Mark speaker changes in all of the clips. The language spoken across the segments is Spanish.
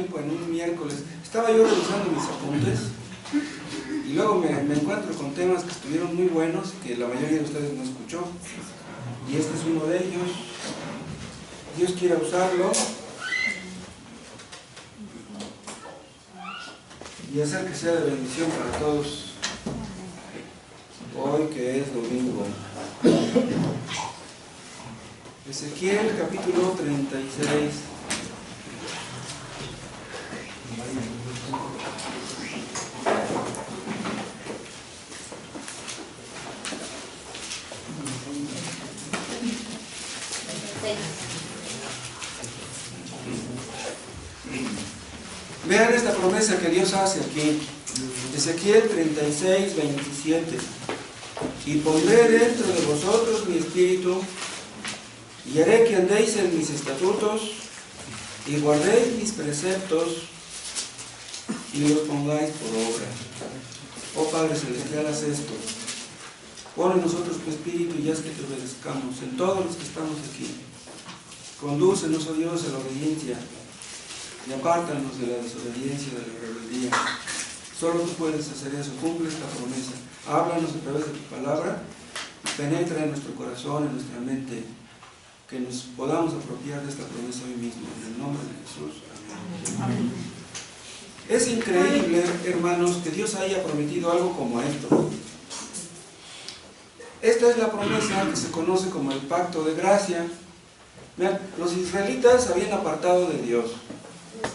Speaker 1: tiempo, en un miércoles, estaba yo revisando mis apuntes y luego me encuentro con temas que estuvieron muy buenos, que la mayoría de ustedes no escuchó, y este es uno de ellos. Dios quiera usarlo y hacer que sea de bendición para todos hoy, que es domingo. Ezequiel capítulo 36. Vean esta promesa que Dios hace aquí. Ezequiel 36, 27. Y pondré dentro de vosotros mi espíritu, y haré que andéis en mis estatutos, y guardéis mis preceptos, y los pongáis por obra. Oh Padre Celestial, haz esto. Pon en nosotros tu espíritu y haz que te obedezcamos en todos los que estamos aquí. Condúcenos, oh Dios, a la obediencia, y apártanos de la desobediencia, de la rebeldía. Solo tú puedes hacer eso. Cumple esta promesa. Háblanos a través de tu palabra, penetra en nuestro corazón, en nuestra mente, que nos podamos apropiar de esta promesa hoy mismo. En el nombre de Jesús. Amén. Es increíble, hermanos, que Dios haya prometido algo como esto. Esta es la promesa que se conoce como el pacto de gracia. Los israelitas se habían apartado de Dios,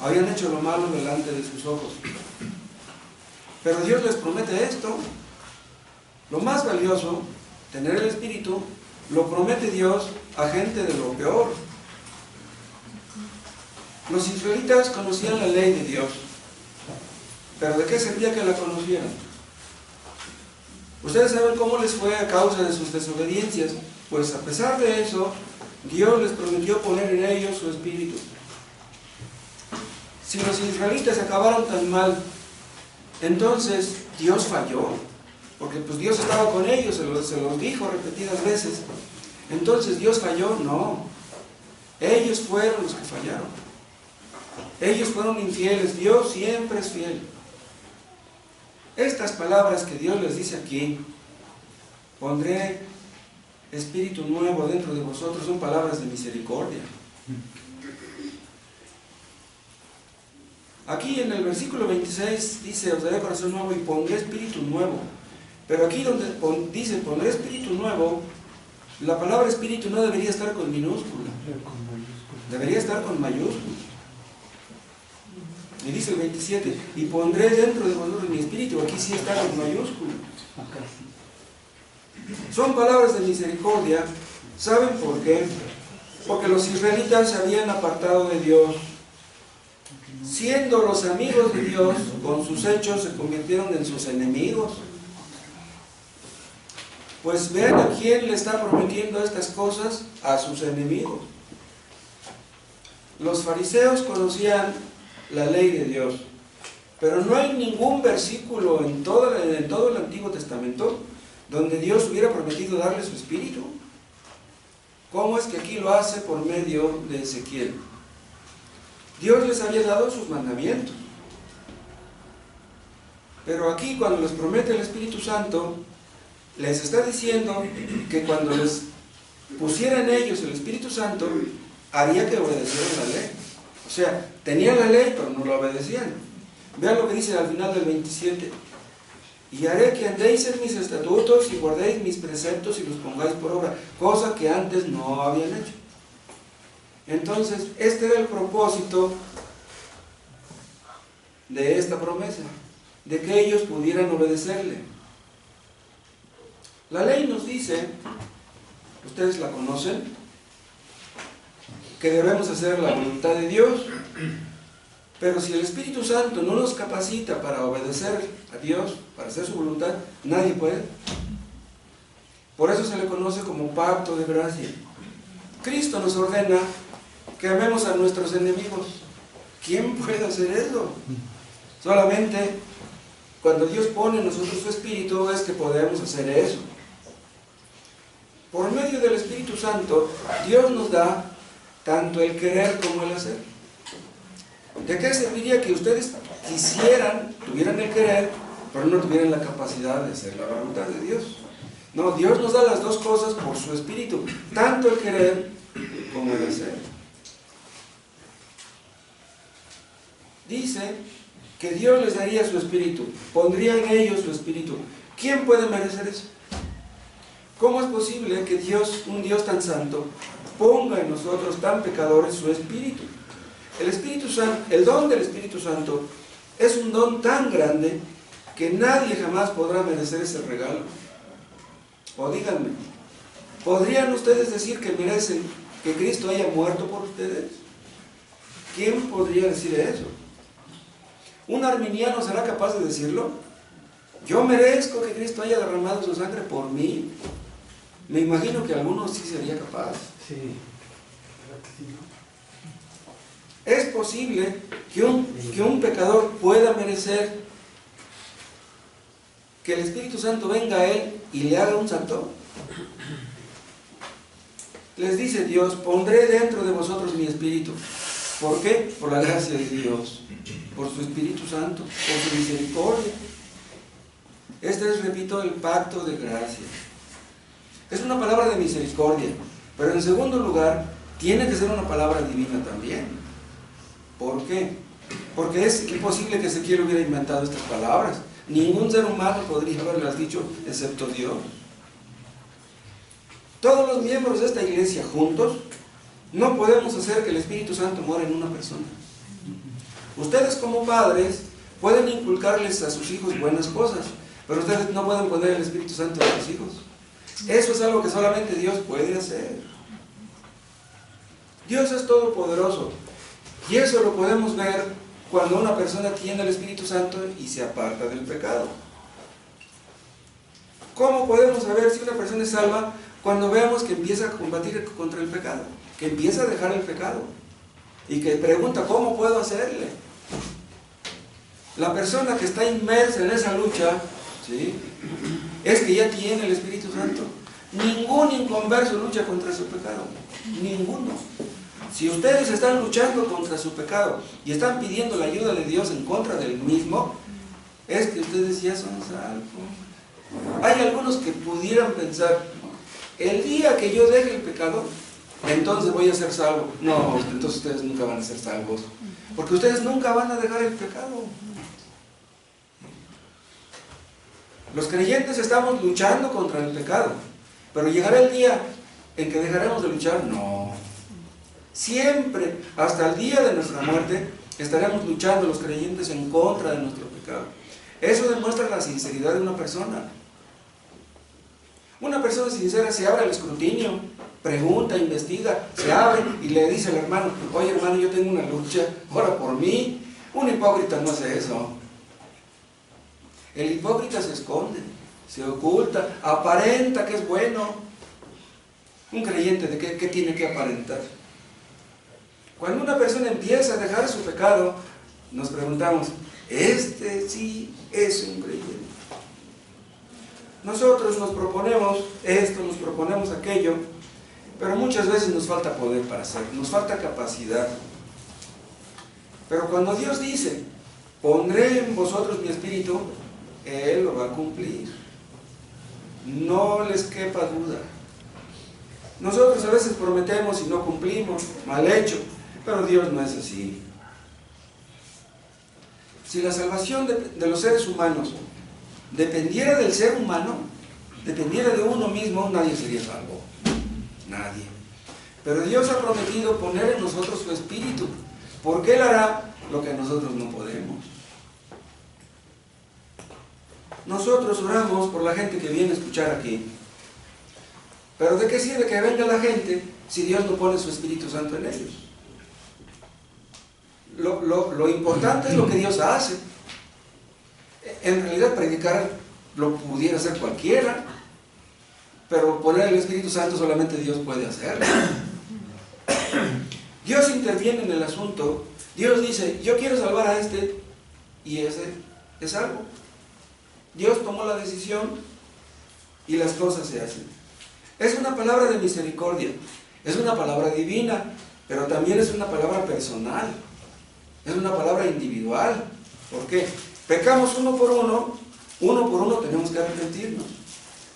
Speaker 1: habían hecho lo malo delante de sus ojos, pero Dios les promete esto. Lo más valioso, tener el Espíritu, lo promete Dios a gente de lo peor. Los israelitas conocían la ley de Dios, pero ¿de qué servía que la conocieran? Ustedes saben cómo les fue a causa de sus desobediencias. Pues a pesar de eso, Dios les prometió poner en ellos su espíritu. Si los israelitas acabaron tan mal, entonces Dios falló, porque pues Dios estaba con ellos, se los dijo repetidas veces. Entonces Dios falló. No, ellos fueron los que fallaron, ellos fueron infieles. Dios siempre es fiel. Estas palabras que Dios les dice aquí, pondré espíritu nuevo dentro de vosotros, son palabras de misericordia. Aquí en el versículo 26 dice: os daré corazón nuevo y pondré espíritu nuevo. Pero aquí donde dice pondré espíritu nuevo, la palabra espíritu no debería estar con minúscula, debería estar con mayúscula. Y dice el 27, y pondré dentro de vosotros mi espíritu. Aquí sí está con mayúscula. Son palabras de misericordia. ¿Saben por qué? Porque los israelitas se habían apartado de Dios. Siendo los amigos de Dios, con sus hechos se convirtieron en sus enemigos. Pues vean a quién le está prometiendo estas cosas: a sus enemigos. Los fariseos conocían la ley de Dios, pero no hay ningún versículo en todo el Antiguo Testamento donde Dios hubiera prometido darle su espíritu. ¿Cómo es que aquí lo hace? Por medio de Ezequiel. Dios les había dado sus mandamientos, pero aquí cuando les promete el Espíritu Santo, les está diciendo que cuando les pusiera en ellos el Espíritu Santo, haría que obedecieran la ley. O sea, tenían la ley, pero no la obedecían. Vean lo que dice al final del 27. Y haré que andéis en mis estatutos y guardéis mis preceptos y los pongáis por obra, cosa que antes no habían hecho. Entonces, este era el propósito de esta promesa, de que ellos pudieran obedecerle. La ley nos dice, ustedes la conocen, que debemos hacer la voluntad de Dios, pero si el Espíritu Santo no nos capacita para obedecer a Dios, para hacer su voluntad, nadie puede. Por eso se le conoce como pacto de gracia. Cristo nos ordena que amemos a nuestros enemigos. ¿Quién puede hacer eso? Solamente cuando Dios pone en nosotros su Espíritu es que podemos hacer eso. Por medio del Espíritu Santo, Dios nos da tanto el querer como el hacer. ¿De qué serviría que ustedes quisieran, tuvieran el querer, pero no tuvieran la capacidad de hacer la voluntad de Dios? No, Dios nos da las dos cosas por su Espíritu, tanto el querer como el hacer. Dice que Dios les daría su Espíritu, pondría en ellos su Espíritu. ¿Quién puede merecer eso? ¿Cómo es posible que Dios, un Dios tan santo, ponga en nosotros tan pecadores su Espíritu? El Espíritu Santo, el don del Espíritu Santo es un don tan grande que nadie jamás podrá merecer ese regalo. O díganme, ¿podrían ustedes decir que merecen que Cristo haya muerto por ustedes? ¿Quién podría decir eso? ¿Un arminiano será capaz de decirlo? ¿Yo merezco que Cristo haya derramado su sangre por mí? Me imagino que algunos sí sería capaz.
Speaker 2: Sí, ¿verdad que sí, no?
Speaker 1: ¿Es posible que un pecador pueda merecer que el Espíritu Santo venga a él y le haga un santo? Les dice Dios, pondré dentro de vosotros mi Espíritu. ¿Por qué? Por la gracia de Dios, por su Espíritu Santo, por su misericordia. Este es, repito, el pacto de gracia. Es una palabra de misericordia, pero en segundo lugar, tiene que ser una palabra divina también. ¿Por qué? Porque es imposible que Ezequiel hubiera inventado estas palabras. Ningún ser humano podría haberlas dicho excepto Dios. Todos los miembros de esta iglesia juntos no podemos hacer que el Espíritu Santo muera en una persona. Ustedes como padres pueden inculcarles a sus hijos buenas cosas, pero ustedes no pueden poner el Espíritu Santo en sus hijos. Eso es algo que solamente Dios puede hacer. Dios es todopoderoso. Y eso lo podemos ver cuando una persona tiene el Espíritu Santo y se aparta del pecado. ¿Cómo podemos saber si una persona es salva? Cuando vemos que empieza a combatir contra el pecado, que empieza a dejar el pecado y que pregunta, ¿cómo puedo hacerle? La persona que está inmersa en esa lucha, ¿sí?, es que ya tiene el Espíritu Santo. Ningún inconverso lucha contra su pecado, ninguno. Si ustedes están luchando contra su pecado y están pidiendo la ayuda de Dios en contra del mismo, es que ustedes ya son salvos. Hay algunos que pudieran pensar, el día que yo deje el pecado, entonces voy a ser salvo. No, entonces ustedes nunca van a ser salvos, porque ustedes nunca van a dejar el pecado. Los creyentes estamos luchando contra el pecado, pero llegará el día en que dejaremos de luchar. No. Siempre, hasta el día de nuestra muerte, estaremos luchando los creyentes en contra de nuestro pecado. Eso demuestra la sinceridad de una persona. Una persona sincera se abre al escrutinio, pregunta, investiga, se abre y le dice al hermano, oye hermano, yo tengo una lucha, ora por mí. Un hipócrita no hace eso. El hipócrita se esconde, se oculta, aparenta que es bueno. Un creyente, ¿de qué tiene que aparentar? Cuando una persona empieza a dejar su pecado, nos preguntamos, ¿este sí es un creyente? Nosotros nos proponemos esto, nos proponemos aquello, pero muchas veces nos falta poder para hacerlo, nos falta capacidad. Pero cuando Dios dice, pondré en vosotros mi Espíritu, Él lo va a cumplir. No les quepa duda. Nosotros a veces prometemos y no cumplimos, mal hecho, pero Dios no es así. Si la salvación de los seres humanos dependiera del ser humano, dependiera de uno mismo, nadie sería salvo. Nadie. Pero Dios ha prometido poner en nosotros su Espíritu, porque Él hará lo que nosotros no podemos. Nosotros oramos por la gente que viene a escuchar aquí. Pero ¿de qué sirve que venga la gente si Dios no pone su Espíritu Santo en ellos? Lo importante es lo que Dios hace. En realidad predicar lo pudiera hacer cualquiera, pero poner el Espíritu Santo solamente Dios puede hacerlo. Dios interviene en el asunto. Dios dice, yo quiero salvar a este, y ese es salvo. Dios tomó la decisión y las cosas se hacen. Es una palabra de misericordia, es una palabra divina, pero también es una palabra personal. Es una palabra individual. ¿Por qué? Pecamos uno por uno tenemos que arrepentirnos.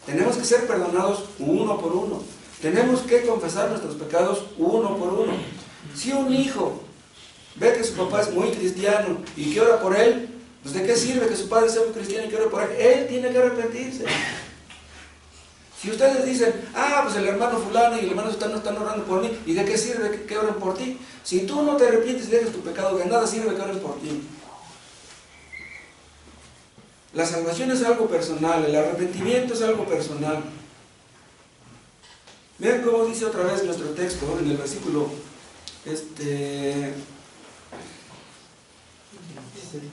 Speaker 1: Tenemos que ser perdonados uno por uno. Tenemos que confesar nuestros pecados uno por uno. Si un hijo ve que su papá es muy cristiano y que ora por él, pues ¿de qué sirve que su padre sea muy cristiano y que ore por él? Él tiene que arrepentirse. Si ustedes dicen, pues el hermano fulano y el hermano sutano están orando por mí, ¿y de qué sirve que oren por ti? Si tú no te arrepientes y dejas tu pecado, de nada sirve que oren por ti. La salvación es algo personal, el arrepentimiento es algo personal. Vean cómo dice otra vez nuestro texto en el versículo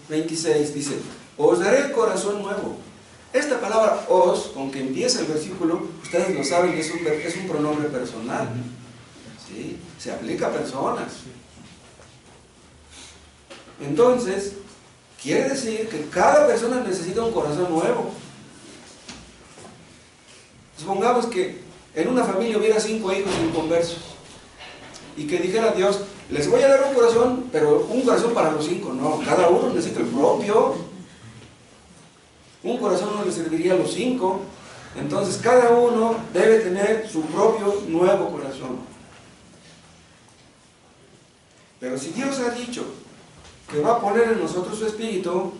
Speaker 1: 26, dice, os daré corazón nuevo. Esta palabra os, con que empieza el versículo, ustedes lo saben, es un pronombre personal. ¿Sí? Se aplica a personas. Entonces, quiere decir que cada persona necesita un corazón nuevo. Supongamos que en una familia hubiera 5 hijos inconversos y que dijera Dios, les voy a dar un corazón, pero un corazón para los 5. No, cada uno necesita el propio. Un corazón no le serviría a los 5. Entonces cada uno debe tener su propio nuevo corazón. Pero si Dios ha dicho que va a poner en nosotros su espíritu,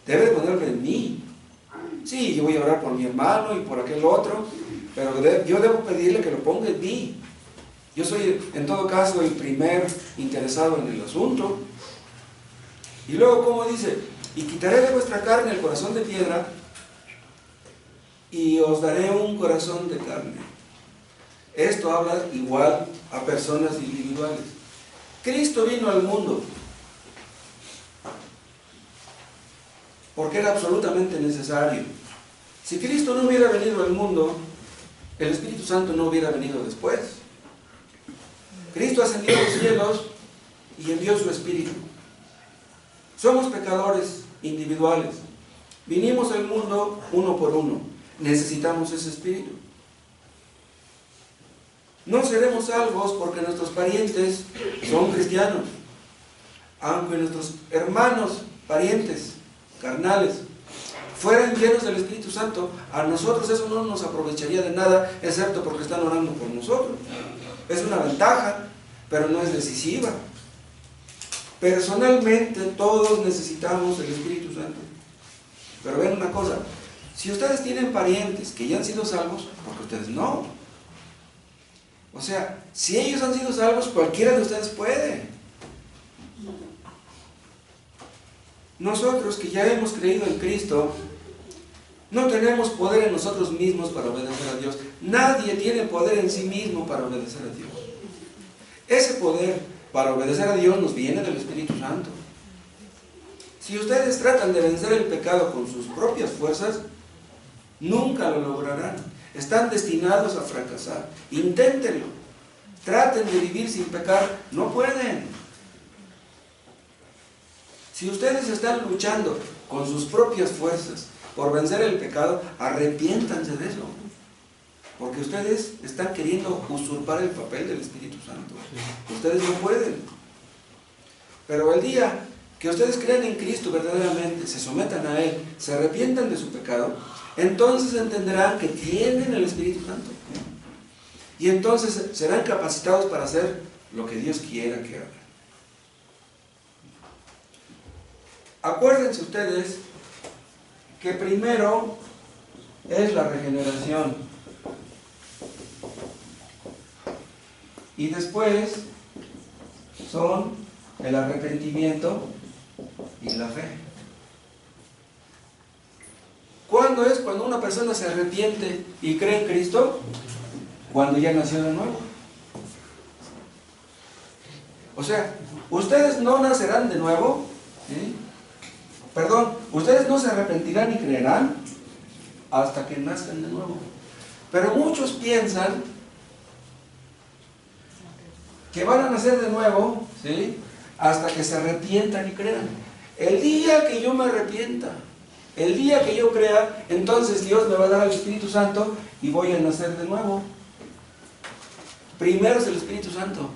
Speaker 1: debe ponerlo en mí. Sí, yo voy a orar por mi hermano y por aquel otro, pero yo debo pedirle que lo ponga en mí. Yo soy, en todo caso, el primer interesado en el asunto. Y luego, ¿cómo dice? Y quitaré de vuestra carne el corazón de piedra y os daré un corazón de carne. Esto habla igual a personas individuales. Cristo vino al mundo porque era absolutamente necesario. Si Cristo no hubiera venido al mundo, el Espíritu Santo no hubiera venido después. Cristo ascendió a los cielos y envió su Espíritu. Somos pecadores individuales. Vinimos al mundo uno por uno. Necesitamos ese Espíritu. No seremos salvos porque nuestros parientes son cristianos. Aunque nuestros hermanos, parientes, carnales, fueran llenos del Espíritu Santo, a nosotros eso no nos aprovecharía de nada, excepto porque están orando por nosotros. Es una ventaja, pero no es decisiva. Personalmente todos necesitamos el Espíritu Santo. Pero ven una cosa, si ustedes tienen parientes que ya han sido salvos, porque ustedes no. O sea, si ellos han sido salvos, cualquiera de ustedes puede. Nosotros que ya hemos creído en Cristo, no tenemos poder en nosotros mismos para obedecer a Dios. Nadie tiene poder en sí mismo para obedecer a Dios. Ese poder para obedecer a Dios nos viene del Espíritu Santo. Si ustedes tratan de vencer el pecado con sus propias fuerzas, nunca lo lograrán. Están destinados a fracasar. Inténtenlo. Traten de vivir sin pecar. No pueden. Si ustedes están luchando con sus propias fuerzas por vencer el pecado, arrepiéntanse de eso. Porque ustedes están queriendo usurpar el papel del Espíritu Santo. Ustedes no pueden. Pero el día que ustedes crean en Cristo verdaderamente, se sometan a Él, se arrepientan de su pecado, entonces entenderán que tienen el Espíritu Santo. Y entonces serán capacitados para hacer lo que Dios quiera que hagan. Acuérdense ustedes que primero es la regeneración y después son el arrepentimiento y la fe. ¿Cuándo es cuando una persona se arrepiente y cree en Cristo? Cuando ya nació de nuevo. O sea, ustedes no nacerán de nuevo, ¿sí? Perdón, ustedes no se arrepentirán y creerán hasta que nazcan de nuevo. Pero muchos piensan que van a nacer de nuevo, ¿sí?, hasta que se arrepientan y crean. El día que yo me arrepienta, el día que yo crea, entonces Dios me va a dar el Espíritu Santo y voy a nacer de nuevo. Primero es el Espíritu Santo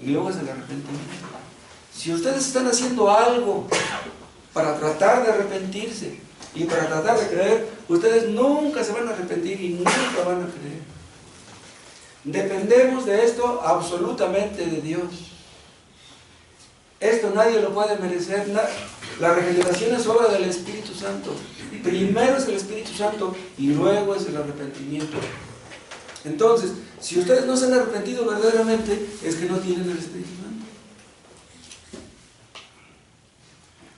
Speaker 1: y luego es el arrepentimiento. Si ustedes están haciendo algo para tratar de arrepentirse y para tratar de creer, ustedes nunca se van a arrepentir y nunca van a creer. Dependemos de esto absolutamente de Dios. Esto nadie lo puede merecer. La regeneración es obra del Espíritu Santo. Primero es el Espíritu Santo y luego es el arrepentimiento. Entonces, si ustedes no se han arrepentido verdaderamente, es que no tienen el Espíritu Santo.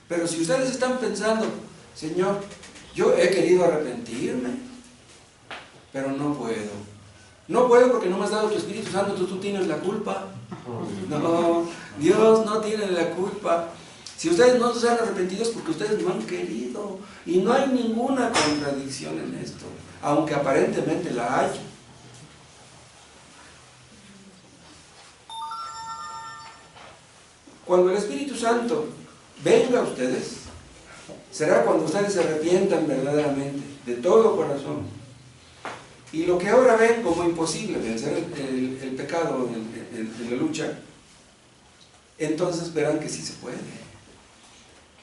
Speaker 1: Pero si ustedes están pensando, Señor, yo he querido arrepentirme, pero no puedo. No puedo porque no me has dado tu Espíritu Santo, tú tienes la culpa. No, Dios no tiene la culpa. Si ustedes no se han arrepentido es porque ustedes no han querido. Y no hay ninguna contradicción en esto, aunque aparentemente la hay. Cuando el Espíritu Santo venga a ustedes, será cuando ustedes se arrepientan verdaderamente, de todo corazón. Y lo que ahora ven como imposible, vencer el pecado en la lucha, entonces verán que sí se puede.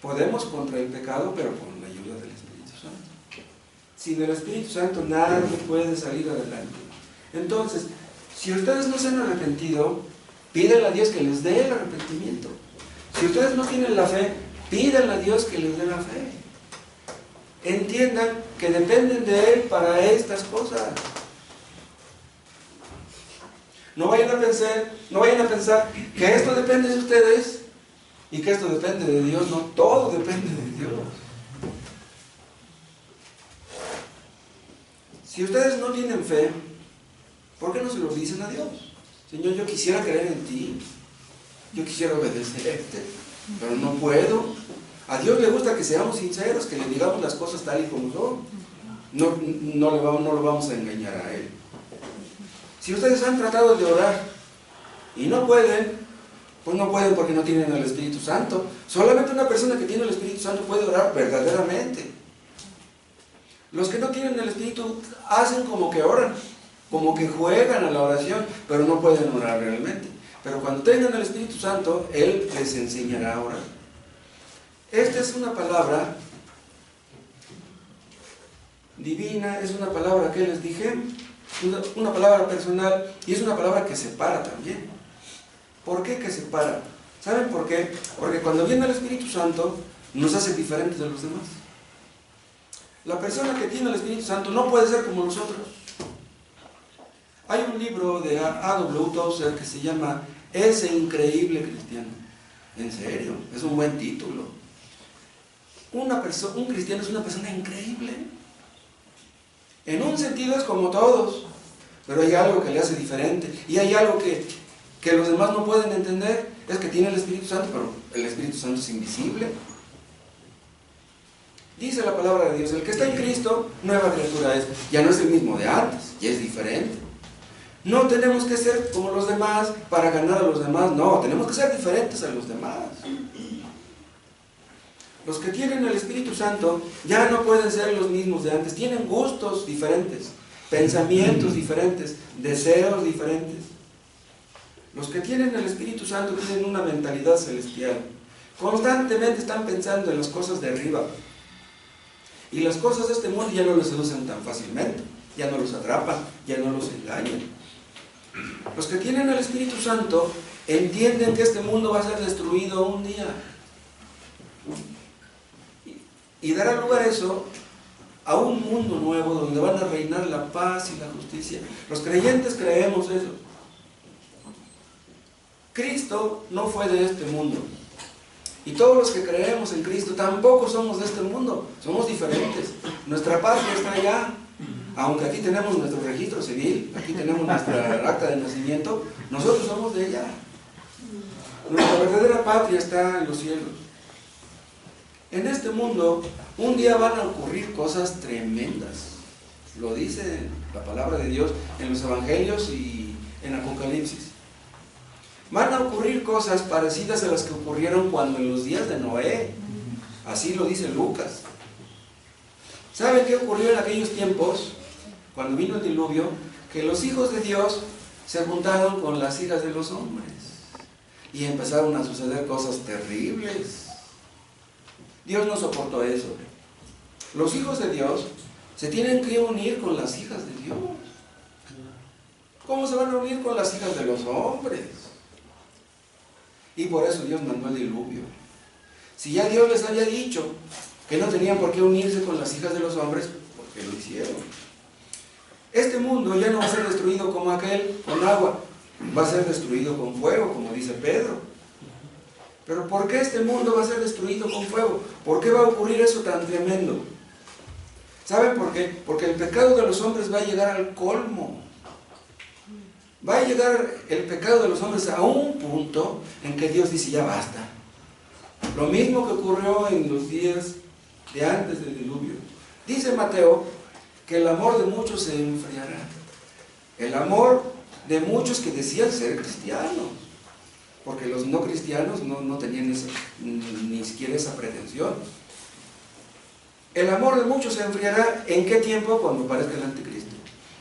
Speaker 1: Podemos contra el pecado, pero con la ayuda del Espíritu Santo. Sin el Espíritu Santo nadie puede salir adelante. Entonces, si ustedes no se han arrepentido, pídenle a Dios que les dé el arrepentimiento. Si ustedes no tienen la fe, pídanle a Dios que les dé la fe. Entiendan que dependen de Él para estas cosas. No vayan a pensar que esto depende de ustedes y que esto depende de Dios. No, todo depende de Dios. Si ustedes no tienen fe, ¿por qué no se lo dicen a Dios? Señor, yo quisiera creer en ti, yo quisiera obedecerte, pero no puedo. A Dios le gusta que seamos sinceros, que le digamos las cosas tal y como son. No lo vamos a engañar a Él. Si ustedes han tratado de orar y no pueden, pues no pueden porque no tienen el Espíritu Santo. Solamente una persona que tiene el Espíritu Santo puede orar verdaderamente. Los que no tienen el Espíritu hacen como que oran, como que juegan a la oración, pero no pueden orar realmente. Pero cuando tengan el Espíritu Santo, Él les enseñará a orar. Esta es una palabra divina, es una palabra que les dije, una palabra personal, y es una palabra que separa también. ¿Por qué que separa? ¿Saben por qué? Porque cuando viene el Espíritu Santo, nos hace diferentes de los demás. La persona que tiene el Espíritu Santo no puede ser como nosotros. Hay un libro de A.W. Tozer que se llama Ese increíble cristiano. En serio, es un buen título. Un cristiano es una persona increíble. En un sentido es como todos, pero hay algo que le hace diferente. Y hay algo que los demás no pueden entender. Es que tiene el Espíritu Santo, pero el Espíritu Santo es invisible. Dice la palabra de Dios, el que está en Cristo, nueva criatura es. Ya no es el mismo de antes, ya es diferente. No tenemos que ser como los demás para ganar a los demás, no, tenemos que ser diferentes a los demás. Los que tienen el Espíritu Santo ya no pueden ser los mismos de antes, tienen gustos diferentes, pensamientos diferentes, deseos diferentes. Los que tienen el Espíritu Santo tienen una mentalidad celestial, constantemente están pensando en las cosas de arriba. Y las cosas de este mundo ya no los seducen tan fácilmente, ya no los atrapan, ya no los engañan. Los que tienen el Espíritu Santo entienden que este mundo va a ser destruido un día. Y dará lugar eso a un mundo nuevo donde van a reinar la paz y la justicia. Los creyentes creemos eso. Cristo no fue de este mundo. Y todos los que creemos en Cristo tampoco somos de este mundo, somos diferentes. Nuestra patria está allá. Aunque aquí tenemos nuestro registro civil, aquí tenemos nuestra acta de nacimiento, nosotros somos de allá. Nuestra verdadera patria está en los cielos. En este mundo, un día van a ocurrir cosas tremendas. Lo dice la palabra de Dios en los evangelios y en Apocalipsis. Van a ocurrir cosas parecidas a las que ocurrieron cuando en los días de Noé. Así lo dice Lucas. ¿Saben qué ocurrió en aquellos tiempos? Cuando vino el diluvio, que los hijos de Dios se juntaron con las hijas de los hombres. y empezaron a suceder cosas terribles. Dios no soportó eso. Los hijos de Dios se tienen que unir con las hijas de Dios. ¿Cómo se van a unir con las hijas de los hombres? Y por eso Dios mandó el diluvio. Si ya Dios les había dicho que no tenían por qué unirse con las hijas de los hombres, ¿por qué lo hicieron? Este mundo ya no va a ser destruido como aquel, con agua, va a ser destruido con fuego, como dice Pedro. Pero ¿por qué este mundo va a ser destruido con fuego? ¿Por qué va a ocurrir eso tan tremendo? ¿Saben por qué? Porque el pecado de los hombres va a llegar al colmo. Va a llegar el pecado de los hombres a un punto en que Dios dice, ya basta. Lo mismo que ocurrió en los días de antes del diluvio. Dice Mateo que el amor de muchos se enfriará. El amor de muchos que decían ser cristianos. Porque los no cristianos no tenían ni siquiera esa pretensión. El amor de muchos se enfriará. ¿En qué tiempo? Cuando aparezca el anticristo.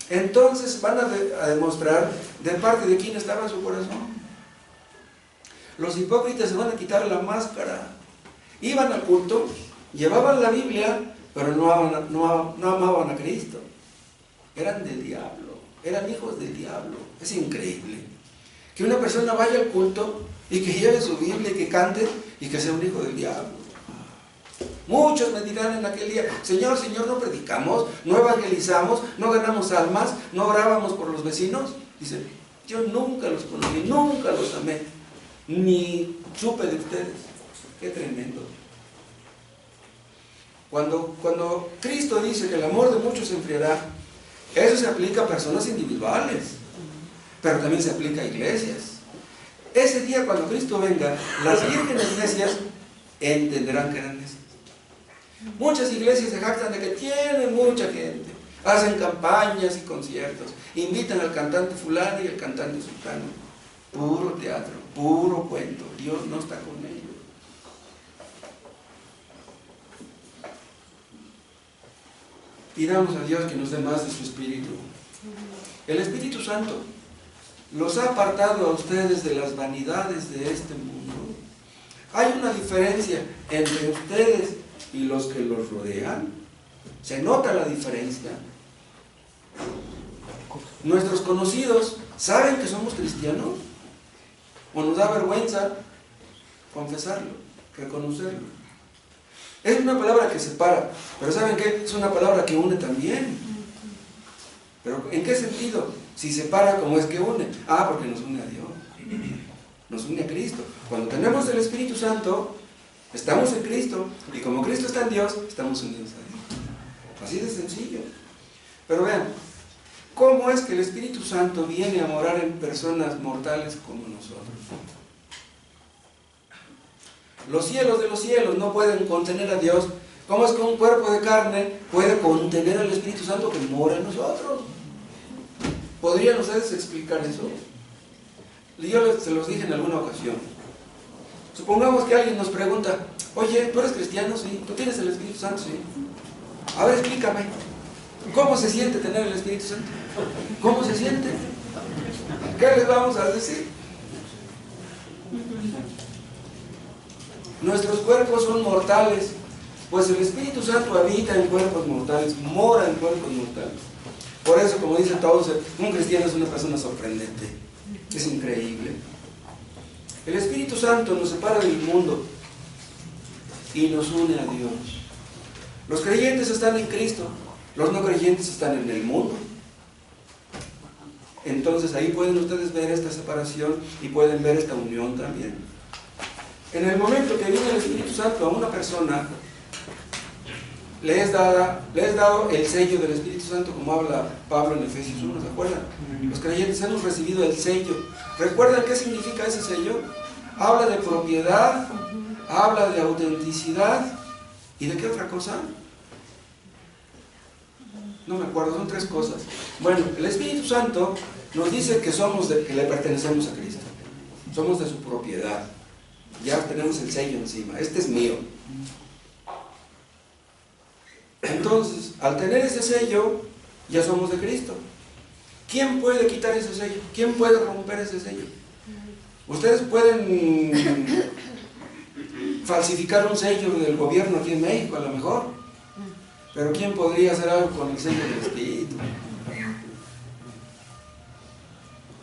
Speaker 1: Entonces van a demostrar de parte de quién estaba su corazón. Los hipócritas se van a quitar la máscara. Iban al culto, llevaban la Biblia, pero no amaban a Cristo. Eran del diablo, eran hijos del diablo. Es increíble que una persona vaya al culto y que lleve su Biblia y que cante y que sea un hijo del diablo. Muchos me dirán en aquel día, Señor, Señor, no predicamos, no evangelizamos, no ganamos almas, no orábamos por los vecinos. Dice, yo nunca los conocí, nunca los amé, ni supe de ustedes. Qué tremendo. Cuando Cristo dice que el amor de muchos se enfriará, eso se aplica a personas individuales, pero también se aplica a iglesias. Ese día cuando Cristo venga, las vírgenes necias entenderán que eran necias. Muchas iglesias se jactan de que tienen mucha gente, hacen campañas y conciertos, invitan al cantante fulano y al cantante sultano. Puro teatro, puro cuento. Dios no está con ellos. Pidamos a Dios que nos dé más de su Espíritu. El Espíritu Santo los ha apartado a ustedes de las vanidades de este mundo. Hay una diferencia entre ustedes y los que los rodean. Se nota la diferencia. Nuestros conocidos saben que somos cristianos, o nos da vergüenza confesarlo, reconocerlo. Es una palabra que separa, pero ¿saben qué? Es una palabra que une también. ¿Pero en qué sentido? Si separa, ¿cómo es que une? Ah, porque nos une a Dios, nos une a Cristo. Cuando tenemos el Espíritu Santo, estamos en Cristo, y como Cristo está en Dios, estamos unidos a Dios. Así de sencillo. Pero vean, ¿cómo es que el Espíritu Santo viene a morar en personas mortales como nosotros? Los cielos de los cielos no pueden contener a Dios. ¿Cómo es que un cuerpo de carne puede contener al Espíritu Santo que mora en nosotros? ¿Podrían ustedes explicar eso? Yo se los dije en alguna ocasión. Supongamos que alguien nos pregunta, oye, ¿tú eres cristiano? Sí. ¿Tú tienes el Espíritu Santo? Sí. A ver, explícame, ¿cómo se siente tener el Espíritu Santo? ¿Cómo se siente? ¿Qué les vamos a decir? Nuestros cuerpos son mortales, pues el Espíritu Santo habita en cuerpos mortales, mora en cuerpos mortales. Por eso, como dicen todos, un cristiano es una persona sorprendente, es increíble. El Espíritu Santo nos separa del mundo y nos une a Dios. Los creyentes están en Cristo, los no creyentes están en el mundo. Entonces ahí pueden ustedes ver esta separación y pueden ver esta unión también. En el momento que viene el Espíritu Santo a una persona, le es dado el sello del Espíritu Santo, como habla Pablo en Efesios 1, ¿se acuerdan? Los creyentes hemos recibido el sello. ¿Recuerdan qué significa ese sello? Habla de propiedad, habla de autenticidad, ¿y de qué otra cosa? No me acuerdo, son 3 cosas. Bueno, el Espíritu Santo nos dice que que le pertenecemos a Cristo. Somos de su propiedad. Ya tenemos el sello encima. Este es mío. Entonces, al tener ese sello, ya somos de Cristo. ¿Quién puede quitar ese sello? ¿Quién puede romper ese sello? Ustedes pueden falsificar un sello del gobierno aquí en México, a lo mejor, pero ¿quién podría hacer algo con el sello del Espíritu?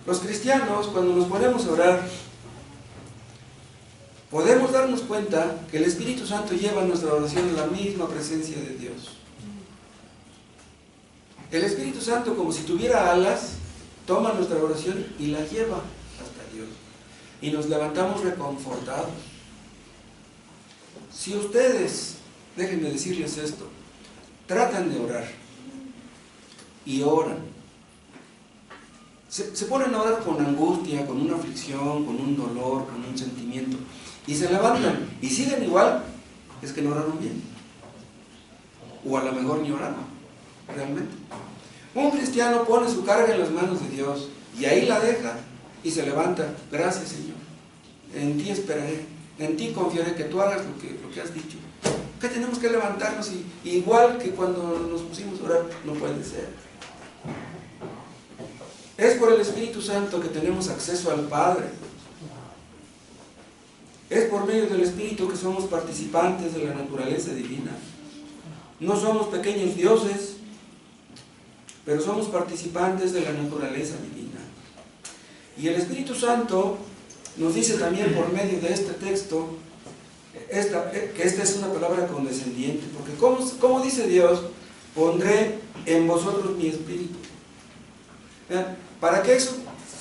Speaker 1: Los cristianos, cuando nos ponemos a orar, podemos darnos cuenta que el Espíritu Santo lleva nuestra oración en la misma presencia de Dios. El Espíritu Santo, como si tuviera alas, toma nuestra oración y la lleva hasta Dios. Y nos levantamos reconfortados. Si ustedes, déjenme decirles esto, tratan de orar y oran, se ponen a orar con angustia, con una aflicción, con un dolor, con un sentimiento, y se levantan y siguen igual, es que no oraron bien, o a lo mejor ni oraron realmente. Un cristiano pone su carga en las manos de Dios y ahí la deja y se levanta. Gracias, Señor, en ti esperaré, en ti confiaré, que tú hagas lo que has dicho. Que tenemos que levantarnos y igual que cuando nos pusimos a orar, no puede ser. Es por el Espíritu Santo que tenemos acceso al Padre. Es por medio del Espíritu que somos participantes de la naturaleza divina. No somos pequeños dioses, pero somos participantes de la naturaleza divina. Y el Espíritu Santo nos dice también por medio de este texto que esta es una palabra condescendiente, porque ¿cómo dice Dios? Pondré en vosotros mi espíritu. Para que eso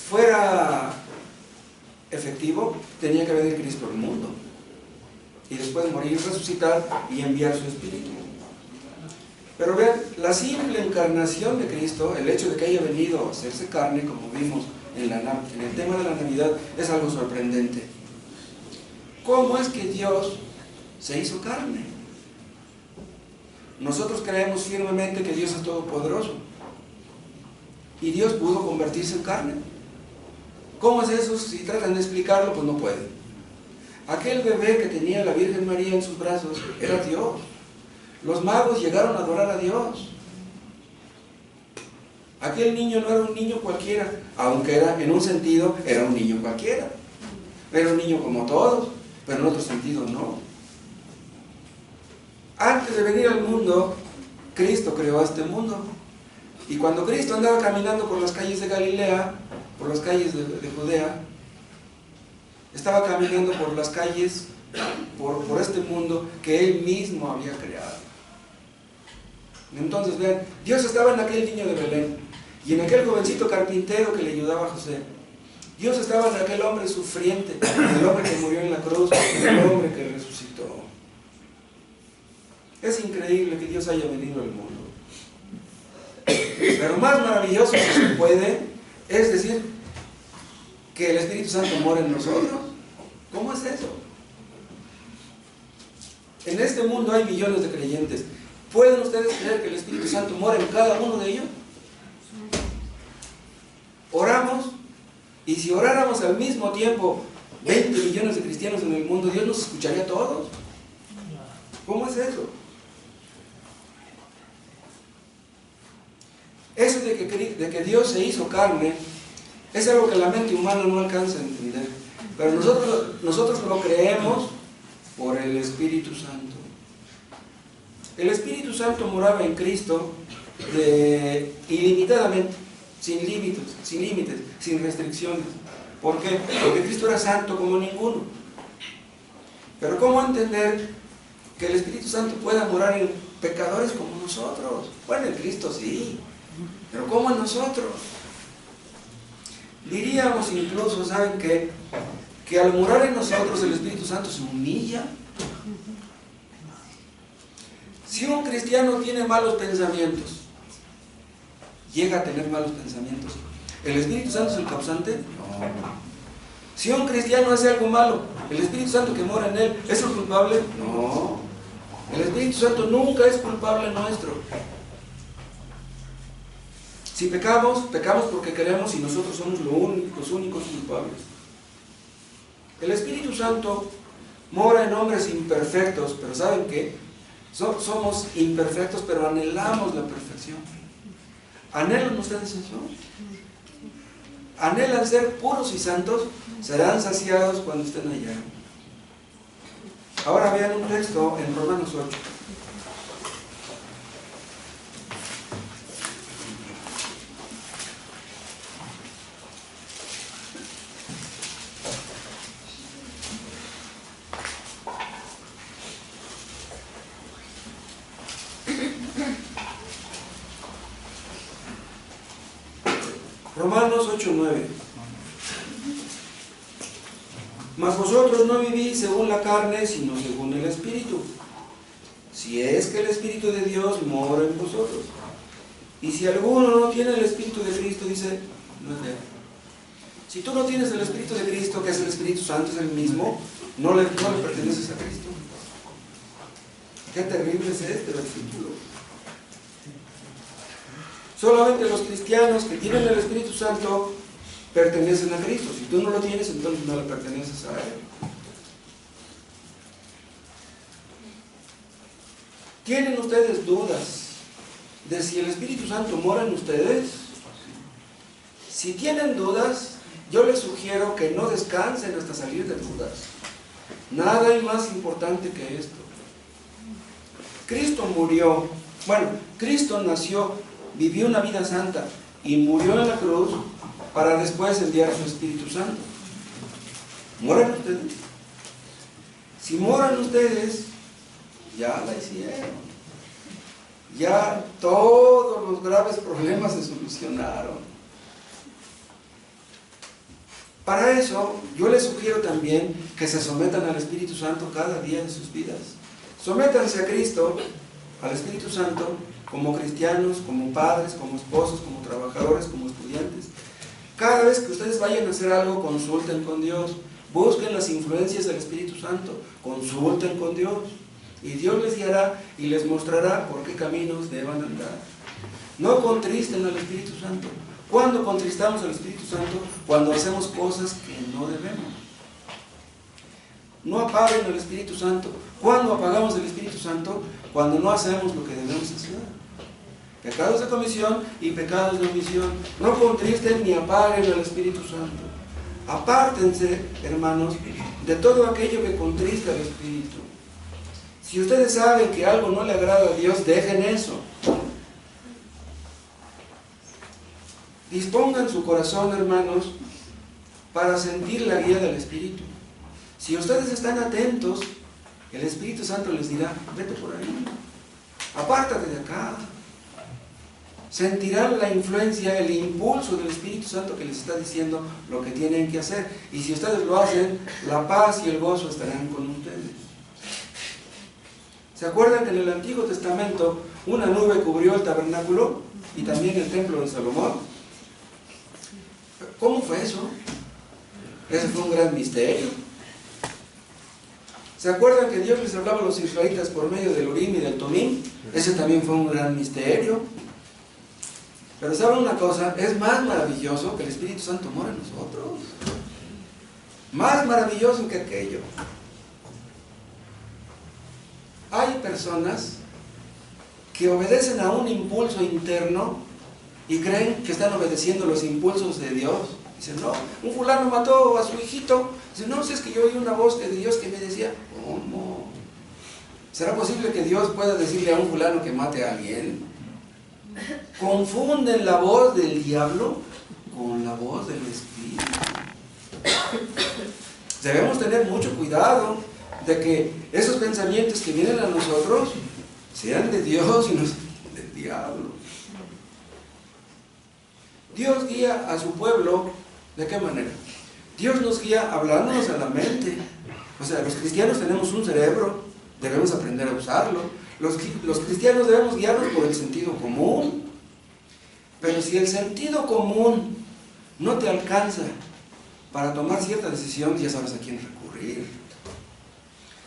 Speaker 1: fuera efectivo, tenía que venir Cristo al mundo y después morir, resucitar y enviar su espíritu. Pero vean, la simple encarnación de Cristo, el hecho de que haya venido a hacerse carne, como vimos en el tema de la Navidad, es algo sorprendente. ¿Cómo es que Dios se hizo carne? Nosotros creemos firmemente que Dios es todopoderoso. ¿Y Dios pudo convertirse en carne? ¿Cómo es eso? Si tratan de explicarlo, pues no pueden. Aquel bebé que tenía la Virgen María en sus brazos era Dios. Los magos llegaron a adorar a Dios. Aquel niño no era un niño cualquiera, aunque en un sentido era un niño cualquiera. Era un niño como todos, pero en otro sentido no. Antes de venir al mundo, Cristo creó este mundo. Y cuando Cristo andaba caminando por las calles de Galilea, por las calles de Judea, estaba caminando por las calles, por este mundo que Él mismo había creado. Entonces, vean, Dios estaba en aquel niño de Belén, y en aquel jovencito carpintero que le ayudaba a José. Dios estaba en aquel hombre sufriente, en el hombre que murió en la cruz, en el hombre que resucitó. Es increíble que Dios haya venido al mundo. Pero más maravilloso, si se puede, es decir, que el Espíritu Santo mora en nosotros. ¿Cómo es eso? En este mundo hay millones de creyentes. ¿Pueden ustedes creer que el Espíritu Santo mora en cada uno de ellos? Oramos, y si oráramos al mismo tiempo 20 millones de cristianos en el mundo, ¿Dios nos escucharía a todos? ¿Cómo es eso? Eso de que Dios se hizo carne es algo que la mente humana no alcanza a entender, pero nosotros lo creemos por el Espíritu Santo. El Espíritu Santo moraba en Cristo ilimitadamente, sin límites, sin restricciones. ¿Por qué? Porque Cristo era santo como ninguno. Pero ¿cómo entender que el Espíritu Santo pueda morar en pecadores como nosotros? Bueno, en Cristo sí, pero ¿cómo en nosotros? Diríamos incluso, ¿saben qué? Que al morar en nosotros el Espíritu Santo se humilla. Si un cristiano tiene malos pensamientos, llega a tener malos pensamientos, ¿el Espíritu Santo es el causante? No. Si un cristiano hace algo malo, ¿el Espíritu Santo que mora en él es el culpable? No. El Espíritu Santo nunca es culpable nuestro. Si pecamos, pecamos porque queremos y nosotros somos los únicos culpables. El Espíritu Santo mora en hombres imperfectos, pero ¿saben qué? Somos imperfectos, pero anhelamos la perfección. ¿Anhelan ustedes eso? anhelan ser puros y santos, serán saciados cuando estén allá. Ahora vean un texto en Romanos 8. Romanos 8:9. Mas vosotros no vivís según la carne, sino según el Espíritu. Si es que el Espíritu de Dios mora en vosotros. Y si alguno no tiene el Espíritu de Cristo, dice, no es de él. Si tú no tienes el Espíritu de Cristo, que es el Espíritu Santo, es el mismo, no le perteneces a Cristo. Qué terrible es este versículo. Solamente los cristianos que tienen el Espíritu Santo pertenecen a Cristo. Si tú no lo tienes, entonces no le perteneces a Él. ¿Tienen ustedes dudas de si el Espíritu Santo mora en ustedes? Si tienen dudas, yo les sugiero que no descansen hasta salir de dudas. Nada hay más importante que esto. Cristo murió, Cristo nació, vivió una vida santa y murió en la cruz para después enviar su Espíritu Santo. ¿Moran ustedes? Si moran ustedes, ya la hicieron. Ya todos los graves problemas se solucionaron. Para eso, yo les sugiero también que se sometan al Espíritu Santo cada día de sus vidas. Sométanse a Cristo, al Espíritu Santo, como cristianos, como padres, como esposos, como trabajadores, como estudiantes. Cada vez que ustedes vayan a hacer algo, consulten con Dios. Busquen las influencias del Espíritu Santo. Consulten con Dios. Y Dios les guiará y les mostrará por qué caminos deban andar. No contristen al Espíritu Santo. ¿Cuándo contristamos al Espíritu Santo? Cuando hacemos cosas que no debemos. No apaguen al Espíritu Santo. ¿Cuándo apagamos el Espíritu Santo? Cuando no hacemos lo que debemos hacer. Pecados de comisión y pecados de omisión. No contristen ni apaguen al Espíritu Santo. Apártense, hermanos, de todo aquello que contrista al Espíritu. Si ustedes saben que algo no le agrada a Dios, dejen eso. Dispongan su corazón, hermanos, para sentir la guía del Espíritu. Si ustedes están atentos, el Espíritu Santo les dirá, vete por ahí, apártate de acá. Sentirán la influencia, el impulso del Espíritu Santo que les está diciendo lo que tienen que hacer. Y si ustedes lo hacen, la paz y el gozo estarán con ustedes. ¿Se acuerdan que en el Antiguo Testamento una nube cubrió el tabernáculo y también el templo de Salomón? ¿Cómo fue eso? Ese fue un gran misterio. ¿Se acuerdan que Dios les hablaba a los israelitas por medio del Urim y del Tumim? Ese también fue un gran misterio. Pero ¿saben una cosa? Es más maravilloso que el Espíritu Santo mora en nosotros. Más maravilloso que aquello. Hay personas que obedecen a un impulso interno y creen que están obedeciendo los impulsos de Dios. Dicen, no, un fulano mató a su hijito. Dicen, no, si es que yo oí una voz de Dios que me decía, ¿cómo? ¿Será posible que Dios pueda decirle a un fulano que mate a alguien? Confunden la voz del diablo con la voz del Espíritu. Debemos tener mucho cuidado de que esos pensamientos que vienen a nosotros sean de Dios y no del diablo. Dios guía a su pueblo, ¿de qué manera? Dios nos guía hablándonos a la mente. O sea, los cristianos tenemos un cerebro, debemos aprender a usarlo. Los cristianos debemos guiarnos por el sentido común. Pero si el sentido común no te alcanza para tomar cierta decisión, ya sabes a quién recurrir.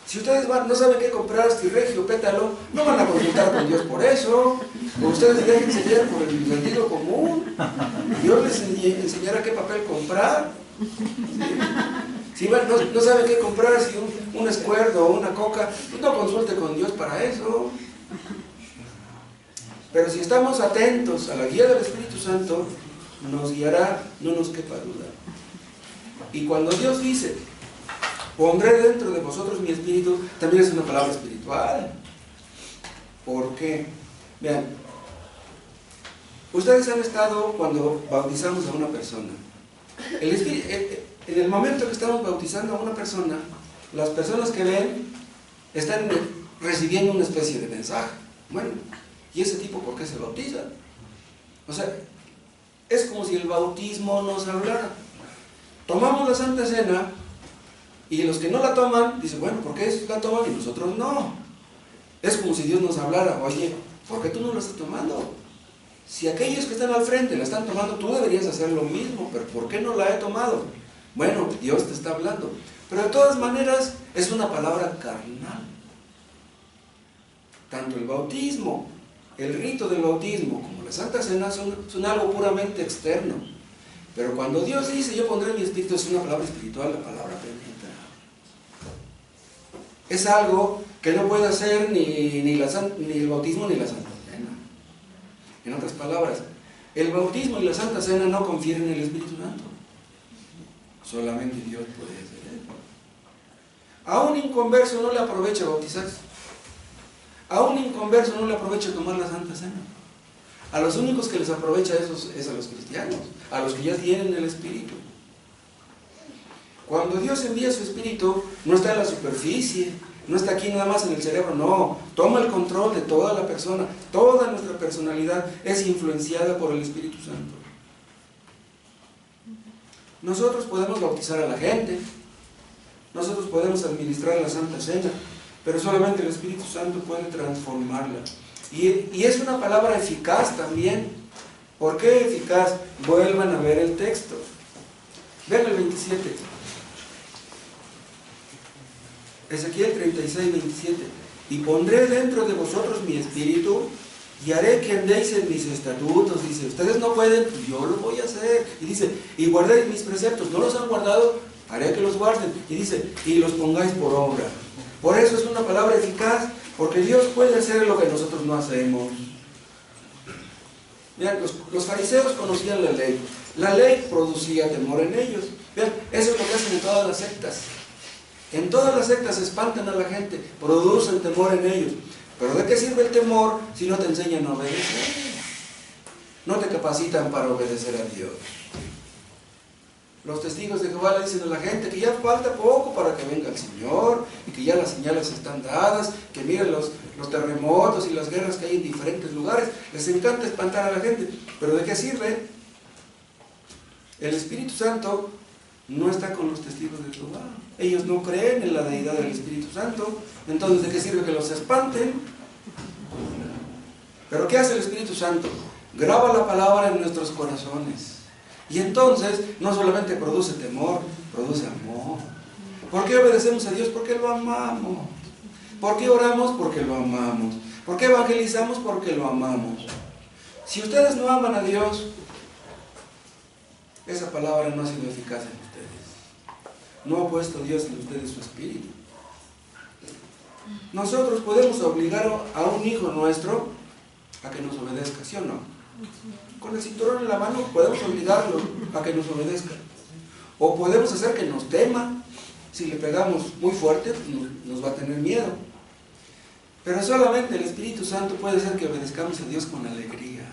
Speaker 1: Si ustedes no saben qué comprar, si regio, pétalo, no van a consultar con Dios por eso. O ustedes déjense guiar por el sentido común. Dios les enseñará qué papel comprar. Si no saben qué comprar, si un escuerdo o una coca, pues no consulte con Dios para eso. Pero si estamos atentos a la guía del Espíritu Santo, nos guiará, no nos quepa duda. Y cuando Dios dice, pondré dentro de vosotros mi espíritu, también es una palabra espiritual. ¿Por qué? Vean, ustedes han estado cuando bautizamos a una persona. En el momento que estamos bautizando a una persona, las personas que ven están recibiendo una especie de mensaje. Bueno, ¿y ese tipo por qué se bautiza? O sea, es como si el bautismo nos hablara. Tomamos la Santa Cena y los que no la toman dicen, bueno, ¿por qué ellos la toman y nosotros no? Es como si Dios nos hablara, oye, ¿por qué tú no la estás tomando? Si aquellos que están al frente la están tomando, tú deberías hacer lo mismo, pero ¿por qué no la he tomado? Bueno, Dios te está hablando. Pero de todas maneras es una palabra carnal. Tanto el bautismo, el rito del bautismo, como la Santa Cena son algo puramente externo. Pero cuando Dios dice, yo pondré mi espíritu, es una palabra espiritual, la palabra bendita. Es algo que no puede hacer ni el bautismo ni la Santa Cena. En otras palabras, el bautismo y la Santa Cena no confieren el Espíritu Santo. Solamente Dios puede hacer eso. A un inconverso no le aprovecha bautizarse. A un inconverso no le aprovecha tomar la Santa Cena. A los únicos que les aprovecha eso es a los cristianos, a los que ya tienen el Espíritu. Cuando Dios envía su Espíritu, no está en la superficie, no está aquí nada más en el cerebro, no. Toma el control de toda la persona. Toda nuestra personalidad es influenciada por el Espíritu Santo. Nosotros podemos bautizar a la gente, nosotros podemos administrar la Santa Cena, pero solamente el Espíritu Santo puede transformarla. Y es una palabra eficaz también. ¿Por qué eficaz? Vuelvan a ver el texto. Vean el 27. Ezequiel 36, 27. Y pondré dentro de vosotros mi espíritu y haré que andéis en mis estatutos. Dice, ustedes no pueden, pues yo lo voy a hacer. Y dice, y guardéis mis preceptos. ¿No los han guardado? Haré que los guarden. Y dice, y los pongáis por obra. Por eso es una palabra eficaz, porque Dios puede hacer lo que nosotros no hacemos. Vean, los fariseos conocían la ley. La ley producía temor en ellos. Vean, eso es lo que hacen en todas las sectas. En todas las sectas espantan a la gente, producen temor en ellos. Pero ¿de qué sirve el temor si no te enseñan a obedecer? No te capacitan para obedecer a Dios. Los testigos de Jehová le dicen a la gente que ya falta poco para que venga el Señor y que ya las señales están dadas, que miren los terremotos y las guerras que hay en diferentes lugares. Les encanta espantar a la gente. ¿Pero de qué sirve? El Espíritu Santo no está con los testigos de Jehová. Ellos no creen en la deidad del Espíritu Santo. Entonces, ¿de qué sirve que los espanten? ¿Pero qué hace el Espíritu Santo? Graba la palabra en nuestros corazones. Y entonces, no solamente produce temor, produce amor. ¿Por qué obedecemos a Dios? Porque lo amamos. ¿Por qué oramos? Porque lo amamos. ¿Por qué evangelizamos? Porque lo amamos. Si ustedes no aman a Dios, esa palabra no ha sido eficaz en ustedes. No ha puesto Dios en ustedes su espíritu. Nosotros podemos obligar a un hijo nuestro a que nos obedezca, ¿sí o no? Con el cinturón en la mano podemos obligarlo a que nos obedezca. O podemos hacer que nos tema. Si le pegamos muy fuerte, nos va a tener miedo. Pero solamente el Espíritu Santo puede hacer que obedezcamos a Dios con alegría.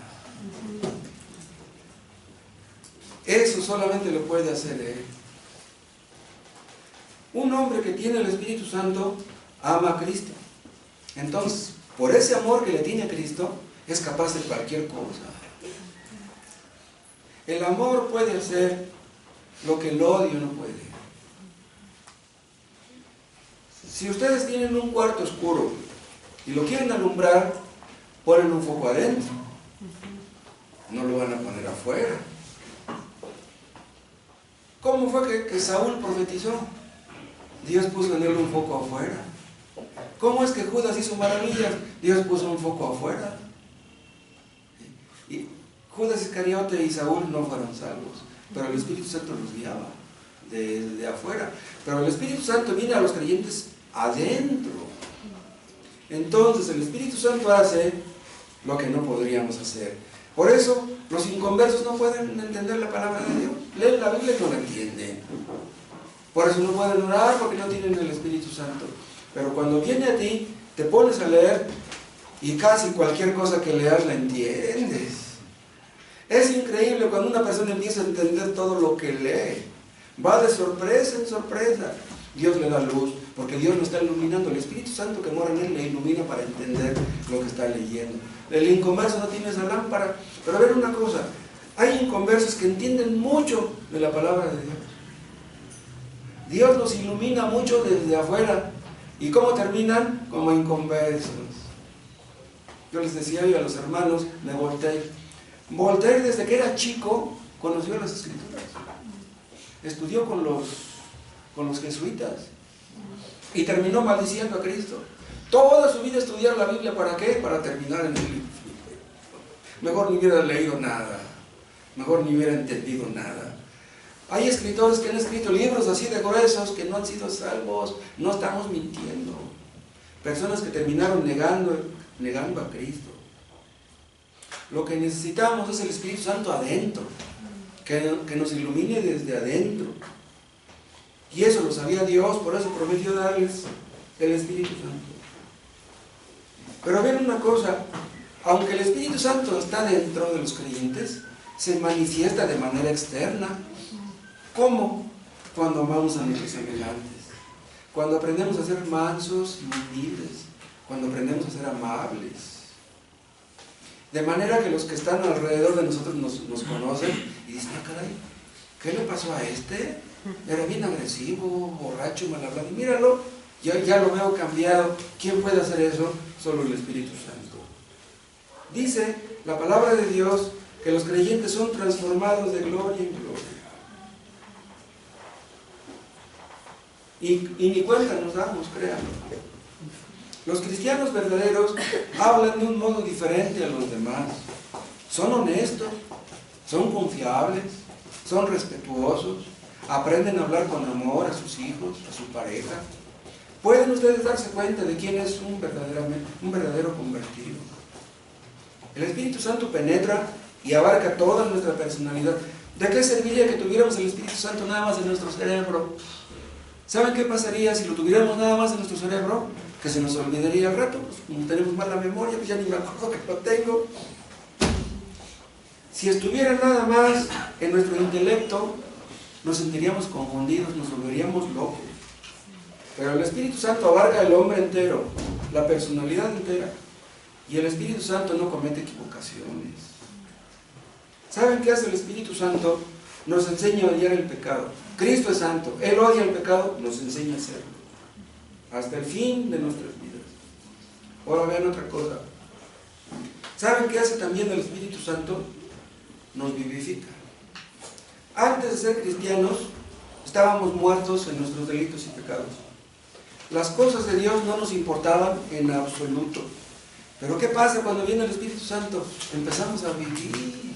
Speaker 1: Eso solamente lo puede hacer Él. Un hombre que tiene el Espíritu Santo ama a Cristo. Entonces, por ese amor que le tiene a Cristo, es capaz de cualquier cosa. El amor puede hacer lo que el odio no puede. Si ustedes tienen un cuarto oscuro y lo quieren alumbrar, ponen un foco adentro. No lo van a poner afuera. ¿Cómo fue que Saúl profetizó? Dios puso en él un foco afuera. ¿Cómo es que Judas hizo maravillas? Dios puso un foco afuera. Y Judas Iscariote y Saúl no fueron salvos, pero el Espíritu Santo los guiaba de afuera. Pero el Espíritu Santo viene a los creyentes adentro. Entonces el Espíritu Santo hace lo que no podríamos hacer. Por eso los inconversos no pueden entender la palabra de Dios. Leen la Biblia y no la entienden. Por eso no pueden orar, porque no tienen el Espíritu Santo. Pero cuando viene a ti, te pones a leer y casi cualquier cosa que leas la entiendes. Es increíble cuando una persona empieza a entender todo lo que lee. Va de sorpresa en sorpresa. Dios le da luz, porque Dios lo está iluminando. El Espíritu Santo que mora en él le ilumina para entender lo que está leyendo. El inconverso no tiene esa lámpara. Pero a ver una cosa, hay inconversos que entienden mucho de la palabra de Dios. Dios los ilumina mucho desde afuera. ¿Y cómo terminan? Como inconversos. Yo les decía hoy a los hermanos de Voltaire. Voltaire, desde que era chico, conoció las Escrituras. Estudió con los jesuitas y terminó maldiciendo a Cristo. Toda su vida estudiar la Biblia, ¿para qué? Para terminar en el infierno. Mejor ni hubiera leído nada, mejor ni hubiera entendido nada. Hay escritores que han escrito libros así de gruesos que no han sido salvos. No estamos mintiendo. Personas que terminaron negando a Cristo. Lo que necesitamos es el Espíritu Santo adentro, que nos ilumine desde adentro. Y eso lo sabía Dios, por eso prometió darles el Espíritu Santo. Pero ven una cosa, aunque el Espíritu Santo está dentro de los creyentes, se manifiesta de manera externa. ¿Cómo? Cuando amamos a nuestros semejantes, cuando aprendemos a ser mansos y humildes, cuando aprendemos a ser amables. De manera que los que están alrededor de nosotros nos conocen y dicen, ah, caray, ¿qué le pasó a este? Era bien agresivo, borracho, mal hablado. Y míralo, ya lo veo cambiado. ¿Quién puede hacer eso? Solo el Espíritu Santo. Dice la palabra de Dios que los creyentes son transformados de gloria en gloria. Y ni cuenta nos damos, créanlo. Los cristianos verdaderos hablan de un modo diferente a los demás. Son honestos, son confiables, son respetuosos, aprenden a hablar con amor a sus hijos, a su pareja. Pueden ustedes darse cuenta de quién es un verdadero convertido. El Espíritu Santo penetra y abarca toda nuestra personalidad. ¿De qué serviría que tuviéramos el Espíritu Santo nada más en nuestro cerebro? ¿Saben qué pasaría si lo tuviéramos nada más en nuestro cerebro? Que se nos olvidaría al rato, pues como tenemos mala memoria, pues ya ni me acuerdo que lo tengo. Si estuviera nada más en nuestro intelecto, nos sentiríamos confundidos, nos volveríamos locos. Pero el Espíritu Santo abarca el hombre entero, la personalidad entera. Y el Espíritu Santo no comete equivocaciones. ¿Saben qué hace el Espíritu Santo? Nos enseña a odiar el pecado. Cristo es santo, Él odia el pecado, nos enseña a hacerlo. Hasta el fin de nuestras vidas. Ahora vean otra cosa. ¿Saben qué hace también el Espíritu Santo? Nos vivifica. Antes de ser cristianos, estábamos muertos en nuestros delitos y pecados. Las cosas de Dios no nos importaban en absoluto. Pero ¿qué pasa cuando viene el Espíritu Santo? Empezamos a vivir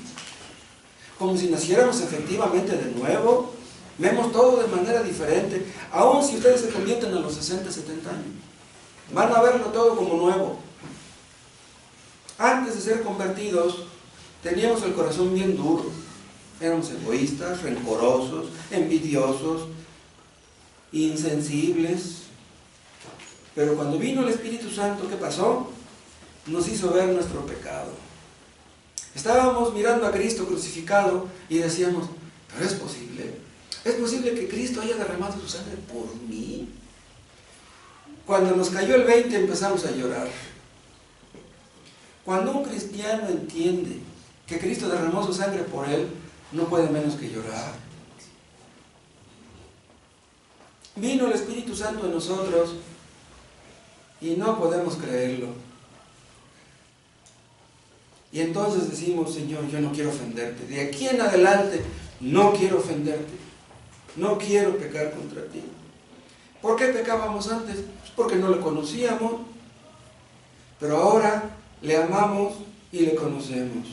Speaker 1: como si naciéramos efectivamente de nuevo. Vemos todo de manera diferente. Aún si ustedes se convierten a los 60, 70 años, van a verlo todo como nuevo. Antes de ser convertidos, teníamos el corazón bien duro. Éramos egoístas, rencorosos, envidiosos, insensibles. Pero cuando vino el Espíritu Santo, ¿qué pasó? Nos hizo ver nuestro pecado. Estábamos mirando a Cristo crucificado y decíamos, pero es posible que Cristo haya derramado su sangre por mí. Cuando nos cayó el 20 empezamos a llorar. Cuando un cristiano entiende que Cristo derramó su sangre por él, no puede menos que llorar. Vino el Espíritu Santo en nosotros y no podemos creerlo. Y entonces decimos, Señor, yo no quiero ofenderte. De aquí en adelante no quiero ofenderte. No quiero pecar contra ti. ¿Por qué pecábamos antes? Pues porque no le conocíamos. Pero ahora le amamos y le conocemos.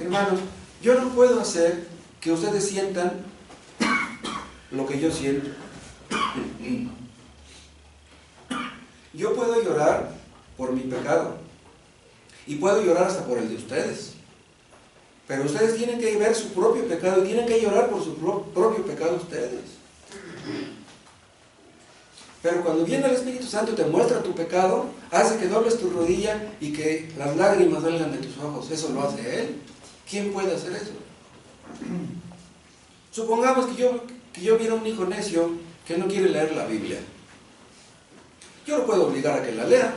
Speaker 1: Hermanos, yo no puedo hacer que ustedes sientan lo que yo siento. Yo puedo llorar por mi pecado, Y puedo llorar hasta por el de ustedes. Pero ustedes tienen que ver su propio pecado y tienen que llorar por su propio pecado ustedes. Pero cuando viene el Espíritu Santo y te muestra tu pecado, hace que dobles tu rodilla y que las lágrimas salgan de tus ojos. Eso lo hace Él. ¿Quién puede hacer eso? Supongamos que yo viera un hijo necio que no quiere leer la Biblia. Yo lo puedo obligar a que la lea.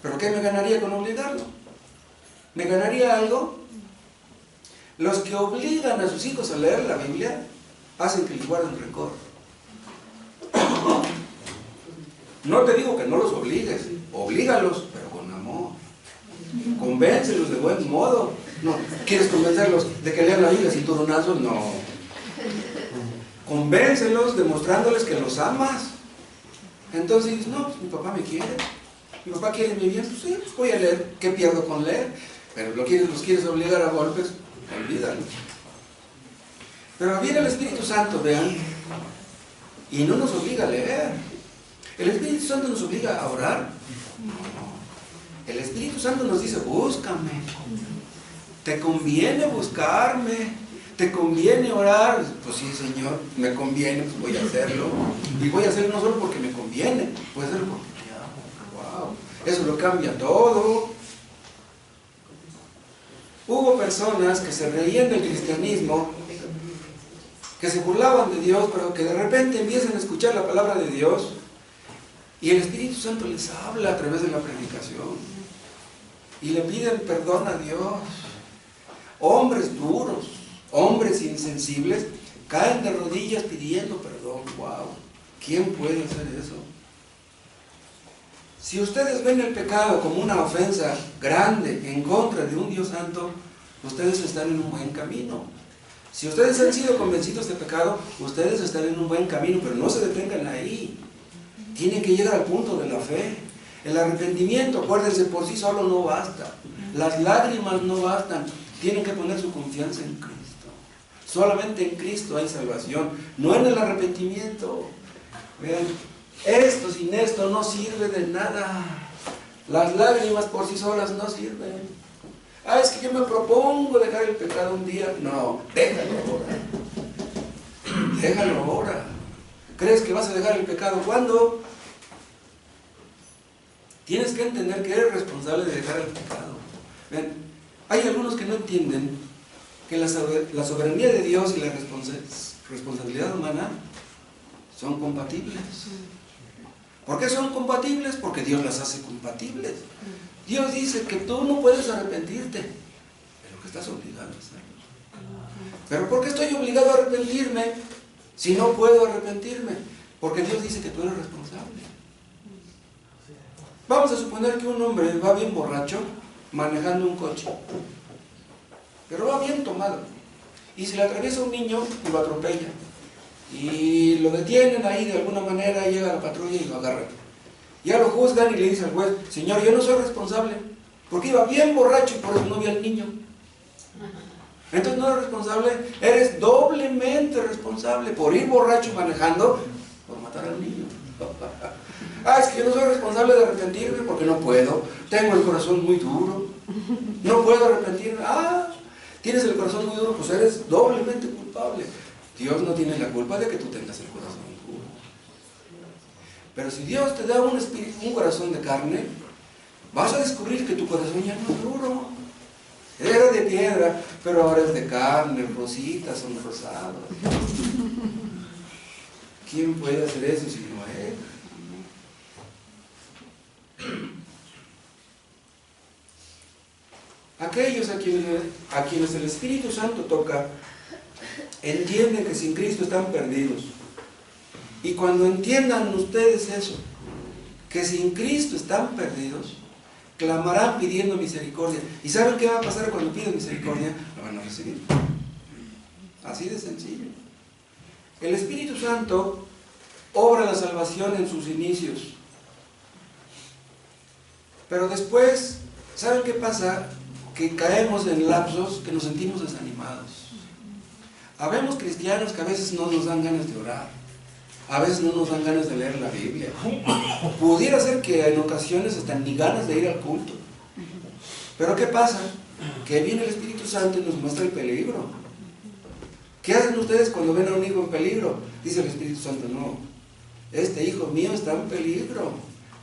Speaker 1: ¿Pero qué me ganaría con obligarlo? ¿Me ganaría algo? Los que obligan a sus hijos a leer la Biblia hacen que les guarden rencor. No te digo que no los obligues, oblígalos, pero con amor. Convéncelos de buen modo. No, ¿quieres convencerlos de que lean la Biblia sin turonazos? No. Convéncelos demostrándoles que los amas. Entonces dices, no, pues mi papá me quiere. Mi papá quiere mi bien, pues sí, pues voy a leer. ¿Qué pierdo con leer? Pero los quieres obligar a golpes, olvídalo. Pero viene el Espíritu Santo, vean, y no nos obliga a leer. ¿El Espíritu Santo nos obliga a orar? No. El Espíritu Santo nos dice, búscame. Te conviene buscarme. Te conviene orar. Pues sí, Señor, me conviene, pues voy a hacerlo. Y voy a hacerlo no solo porque me conviene, voy a hacerlo porque te amo. Wow. Eso lo cambia todo. Hubo personas que se reían del cristianismo, que se burlaban de Dios, pero que de repente empiezan a escuchar la palabra de Dios y el Espíritu Santo les habla a través de la predicación y le piden perdón a Dios. Hombres duros, hombres insensibles, caen de rodillas pidiendo perdón. ¡Wow! ¿Quién puede hacer eso? Si ustedes ven el pecado como una ofensa grande en contra de un Dios santo, ustedes están en un buen camino. Si ustedes han sido convencidos de pecado, ustedes están en un buen camino, pero no se detengan ahí. Tienen que llegar al punto de la fe. El arrepentimiento, acuérdense, por sí solo no basta. Las lágrimas no bastan. Tienen que poner su confianza en Cristo. Solamente en Cristo hay salvación, no en el arrepentimiento. Vean, esto sin esto no sirve de nada. Las lágrimas por sí solas no sirven. Es que yo me propongo dejar el pecado un día. No, déjalo ahora. Déjalo ahora. ¿Crees que vas a dejar el pecado cuándo? Tienes que entender que eres responsable de dejar el pecado. Ven, hay algunos que no entienden que la soberanía de Dios y la responsabilidad humana son compatibles. ¿Por qué son compatibles? Porque Dios las hace compatibles. Dios dice que tú no puedes arrepentirte, pero que estás obligado a hacerlo. ¿Pero por qué estoy obligado a arrepentirme si no puedo arrepentirme? Porque Dios dice que tú eres responsable. Vamos a suponer que un hombre va bien borracho manejando un coche, pero va bien tomado, y se le atraviesa un niño y lo atropella, y lo detienen ahí de alguna manera, llega la patrulla y lo agarran. Ya lo juzgan y le dice al juez, señor, yo no soy responsable, porque iba bien borracho y por eso no vi al niño. Entonces no eres responsable, eres doblemente responsable por ir borracho manejando, por matar al niño. Es que yo no soy responsable de arrepentirme porque no puedo, tengo el corazón muy duro, no puedo arrepentirme. Tienes el corazón muy duro, pues eres doblemente culpable. Dios no tiene la culpa de que tú tengas el corazón duro. Pero si Dios te da un corazón de carne, vas a descubrir que tu corazón ya no es duro. Era de piedra, pero ahora es de carne, rositas son rosadas. ¿Quién puede hacer eso si no Él? Aquellos a quienes el Espíritu Santo toca, entienden que sin Cristo están perdidos. Y cuando entiendan ustedes eso, que sin Cristo están perdidos, clamarán pidiendo misericordia. ¿Y saben qué va a pasar cuando piden misericordia? Lo van a recibir. Así de sencillo. El Espíritu Santo obra la salvación en sus inicios. Pero después, ¿saben qué pasa? Que caemos en lapsos que nos sentimos desanimados. Habemos cristianos que a veces no nos dan ganas de orar. A veces no nos dan ganas de leer la Biblia. Pudiera ser que en ocasiones hasta ni ganas de ir al culto. Pero ¿qué pasa? Que viene el Espíritu Santo y nos muestra el peligro. ¿Qué hacen ustedes cuando ven a un hijo en peligro? Dice el Espíritu Santo, no, este hijo mío está en peligro.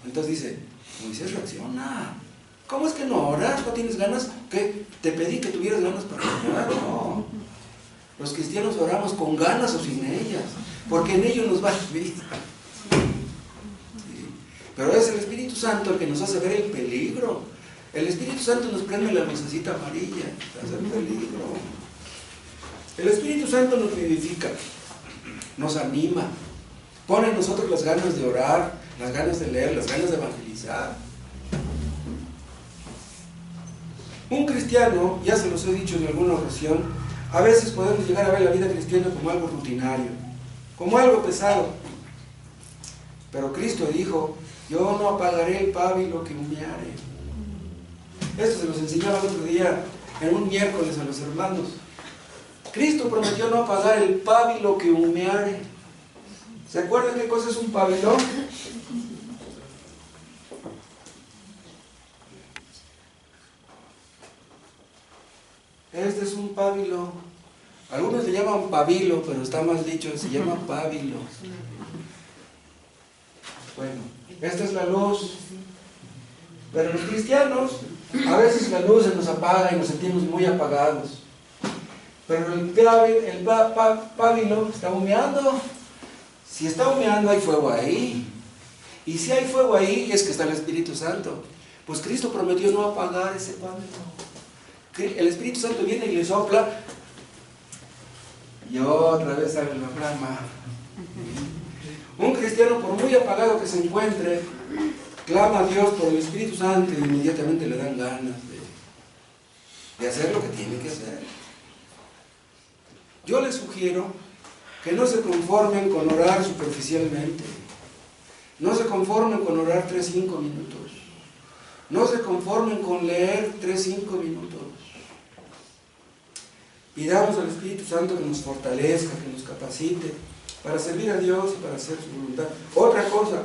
Speaker 1: Entonces dice, Moisés, reacciona. ¿Cómo es que no oras? ¿No tienes ganas? ¿Qué? Te pedí que tuvieras ganas para orar. No. Los cristianos oramos con ganas o sin ellas, porque en ello nos va la vida. ¿Sí? Pero es el Espíritu Santo el que nos hace ver el peligro. El Espíritu Santo nos prende la lucecita amarilla, hace el peligro. El Espíritu Santo nos vivifica, nos anima, pone en nosotros las ganas de orar, las ganas de leer, las ganas de evangelizar. Un cristiano, ya se los he dicho en alguna ocasión, a veces podemos llegar a ver la vida cristiana como algo rutinario, como algo pesado. Pero Cristo dijo, yo no apagaré el pábilo que humeare. Esto se los enseñaba el otro día, en un miércoles a los hermanos. Cristo prometió no apagar el pábilo que humeare. ¿Se acuerdan qué cosa es un pábilo? Este es un pábilo. Algunos le llaman pabilo, pero está mal dicho, se llama pábilo. Bueno, esta es la luz. Pero los cristianos, a veces la luz se nos apaga y nos sentimos muy apagados. Pero el pábilo está humeando. Si está humeando, hay fuego ahí. Y si hay fuego ahí, es que está el Espíritu Santo. Pues Cristo prometió no apagar ese pábilo. El Espíritu Santo viene y le sopla. Y otra vez sale la flama. Un cristiano, por muy apagado que se encuentre, clama a Dios por el Espíritu Santo y inmediatamente le dan ganas de hacer lo que tiene que hacer. Yo les sugiero que no se conformen con orar superficialmente. No se conformen con orar 3-5 minutos. No se conformen con leer 3-5 minutos. Pidamos al Espíritu Santo que nos fortalezca, que nos capacite para servir a Dios y para hacer su voluntad. Otra cosa,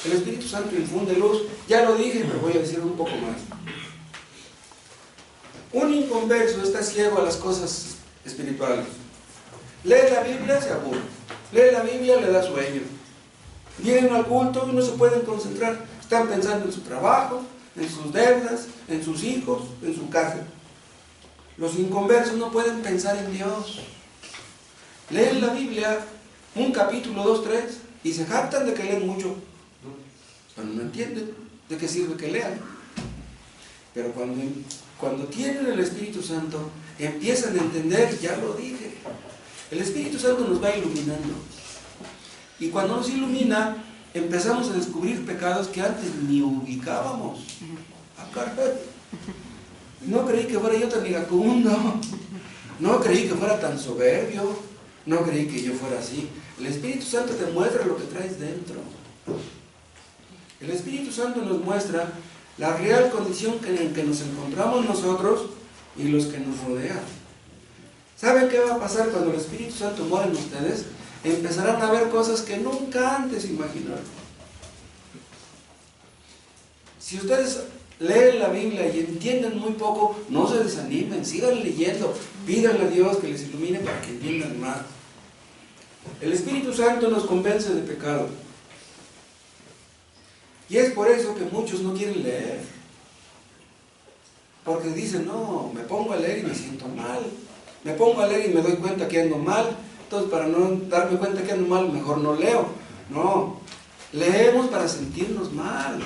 Speaker 1: el Espíritu Santo infunde luz. Ya lo dije, pero voy a decir un poco más. Un inconverso está ciego a las cosas espirituales. Lee la Biblia, se aburre. Lee la Biblia, le da sueño. Vienen al culto y no se pueden concentrar. Están pensando en su trabajo, en sus deudas, en sus hijos, en su casa. Los inconversos no pueden pensar en Dios. Leen la Biblia, un capítulo, 2, 3, y se jactan de que leen mucho. Pero no entienden de qué sirve que lean. Pero cuando tienen el Espíritu Santo, empiezan a entender, ya lo dije. El Espíritu Santo nos va iluminando. Y cuando nos ilumina, empezamos a descubrir pecados que antes ni ubicábamos. ¡Ah, caray! No creí que fuera yo tan iracundo. No creí que fuera tan soberbio. No creí que yo fuera así. El Espíritu Santo te muestra lo que traes dentro. El Espíritu Santo nos muestra la real condición en que nos encontramos nosotros y los que nos rodean. ¿Saben qué va a pasar cuando el Espíritu Santo mora en ustedes? Empezarán a ver cosas que nunca antes imaginaron. Si ustedes leen la Biblia y entienden muy poco, no se desanimen, sigan leyendo, pídanle a Dios que les ilumine para que entiendan más. El Espíritu Santo nos convence de pecado. Y es por eso que muchos no quieren leer. Porque dicen, no, me pongo a leer y me siento mal. Me pongo a leer y me doy cuenta que ando mal. Entonces, para no darme cuenta que ando mal, mejor no leo. No, leemos para sentirnos mal.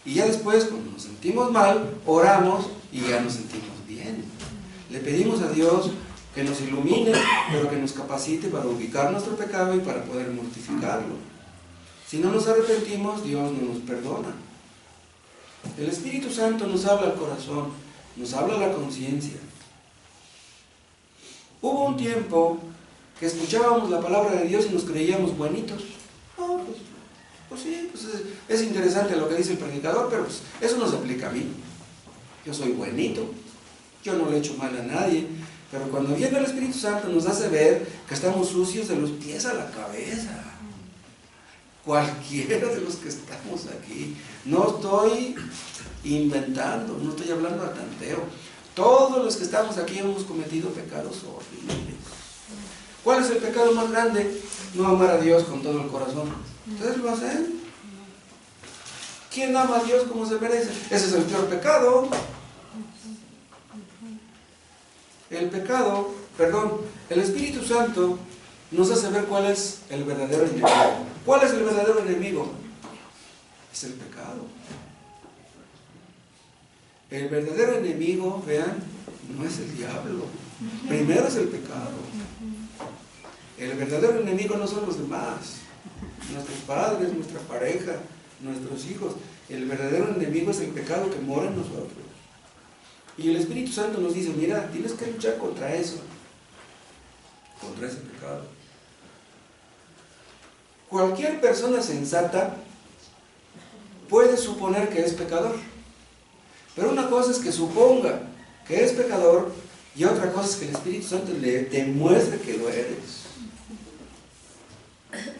Speaker 1: Y ya después, cuando nos sentimos mal, oramos y ya nos sentimos bien. Le pedimos a Dios que nos ilumine, pero que nos capacite para ubicar nuestro pecado y para poder mortificarlo. Si no nos arrepentimos, Dios no nos perdona. El Espíritu Santo nos habla al corazón, nos habla a la conciencia. Hubo un tiempo que escuchábamos la palabra de Dios y nos creíamos buenitos. No, pues sí, pues es interesante lo que dice el predicador, pero pues eso no se aplica a mí. Yo soy buenito, yo no le echo mal a nadie, pero cuando viene el Espíritu Santo nos hace ver que estamos sucios de los pies a la cabeza. Cualquiera de los que estamos aquí. No estoy inventando, no estoy hablando a tanteo. Todos los que estamos aquí hemos cometido pecados horribles. ¿Cuál es el pecado más grande? No amar a Dios con todo el corazón. ¿Ustedes lo hacen? ¿Quién ama a Dios como se merece? Ese es el peor pecado. El Espíritu Santo nos hace ver cuál es el verdadero enemigo. ¿Cuál es el verdadero enemigo? Es el pecado. El verdadero enemigo, vean, no es el diablo. Primero es el pecado. El verdadero enemigo no son los demás, nuestros padres, nuestra pareja, nuestros hijos. El verdadero enemigo es el pecado que mora en nosotros. Y el Espíritu Santo nos dice, mira, tienes que luchar contra eso, contra ese pecado. Cualquier persona sensata puede suponer que es pecador. Pero una cosa es que suponga que es pecador y otra cosa es que el Espíritu Santo le demuestre que lo eres.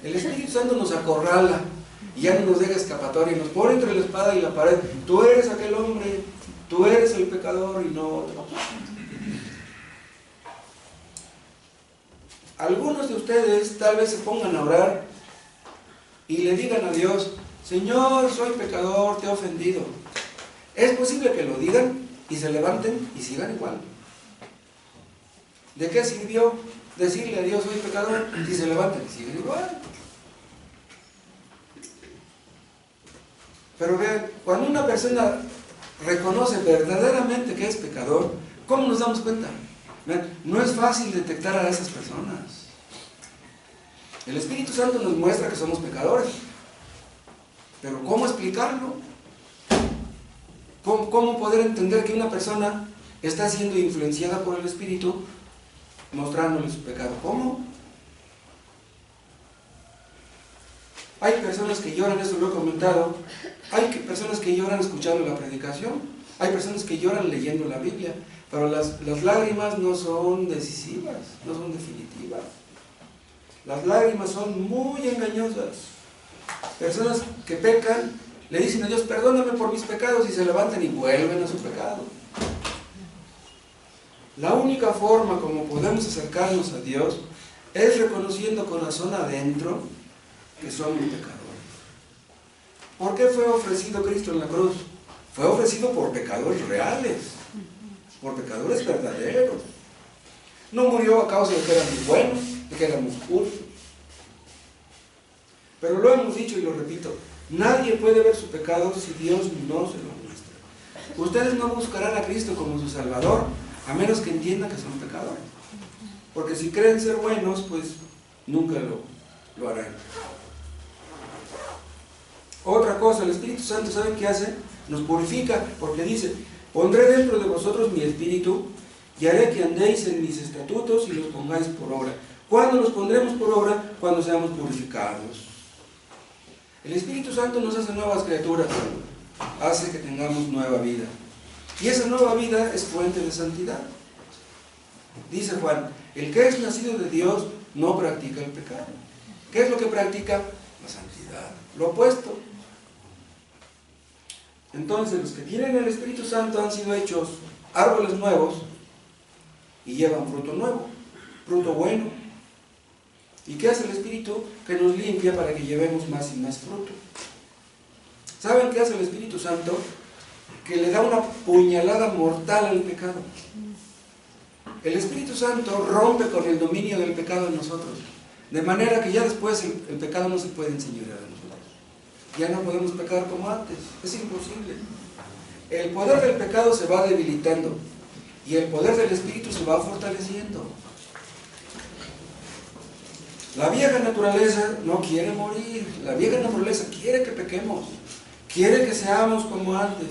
Speaker 1: El Espíritu Santo nos acorrala y ya no nos deja escapatoria, nos pone entre la espada y la pared. Tú eres aquel hombre, tú eres el pecador y no otro. Algunos de ustedes tal vez se pongan a orar y le digan a Dios, Señor, soy pecador, te he ofendido. Es posible que lo digan y se levanten y sigan igual. ¿De qué sirvió decirle a Dios, soy pecador, si se levantan y siguen igual? Pero vean, cuando una persona reconoce verdaderamente que es pecador, ¿cómo nos damos cuenta? Vean, no es fácil detectar a esas personas. El Espíritu Santo nos muestra que somos pecadores. Pero ¿cómo explicarlo? ¿Cómo poder entender que una persona está siendo influenciada por el Espíritu mostrándole su pecado? ¿Cómo? Hay personas que lloran, esto lo he comentado, hay personas que lloran escuchando la predicación, hay personas que lloran leyendo la Biblia, pero las lágrimas no son decisivas, no son definitivas. Las lágrimas son muy engañosas. Personas que pecan, le dicen a Dios, perdóname por mis pecados, y se levantan y vuelven a su pecado. La única forma como podemos acercarnos a Dios es reconociendo corazón adentro que somos pecadores. ¿Por qué fue ofrecido Cristo en la cruz? Fue ofrecido por pecadores reales, por pecadores verdaderos. No murió a causa de que éramos buenos, de que éramos justos. Pero lo hemos dicho y lo repito, nadie puede ver su pecado si Dios no se lo muestra. Ustedes no buscarán a Cristo como su Salvador, a menos que entiendan que son pecadores. Porque si creen ser buenos, pues nunca lo harán. Otra cosa, el Espíritu Santo, ¿saben qué hace? Nos purifica, porque dice, pondré dentro de vosotros mi espíritu y haré que andéis en mis estatutos y los pongáis por obra. ¿Cuándo los pondremos por obra? Cuando seamos purificados. El Espíritu Santo nos hace nuevas criaturas, hace que tengamos nueva vida. Y esa nueva vida es fuente de santidad. Dice Juan, el que es nacido de Dios no practica el pecado. ¿Qué es lo que practica? La santidad, lo opuesto. Entonces, los que tienen el Espíritu Santo han sido hechos árboles nuevos y llevan fruto nuevo, fruto bueno. ¿Y qué hace el Espíritu? Que nos limpia para que llevemos más y más fruto. ¿Saben qué hace el Espíritu Santo? Que le da una puñalada mortal al pecado. El Espíritu Santo rompe con el dominio del pecado en nosotros, de manera que ya después el pecado no se puede enseñorear de nosotros. Ya no podemos pecar como antes, es imposible. El poder del pecado se va debilitando y el poder del Espíritu se va fortaleciendo. La vieja naturaleza no quiere morir, la vieja naturaleza quiere que pequemos, quiere que seamos como antes,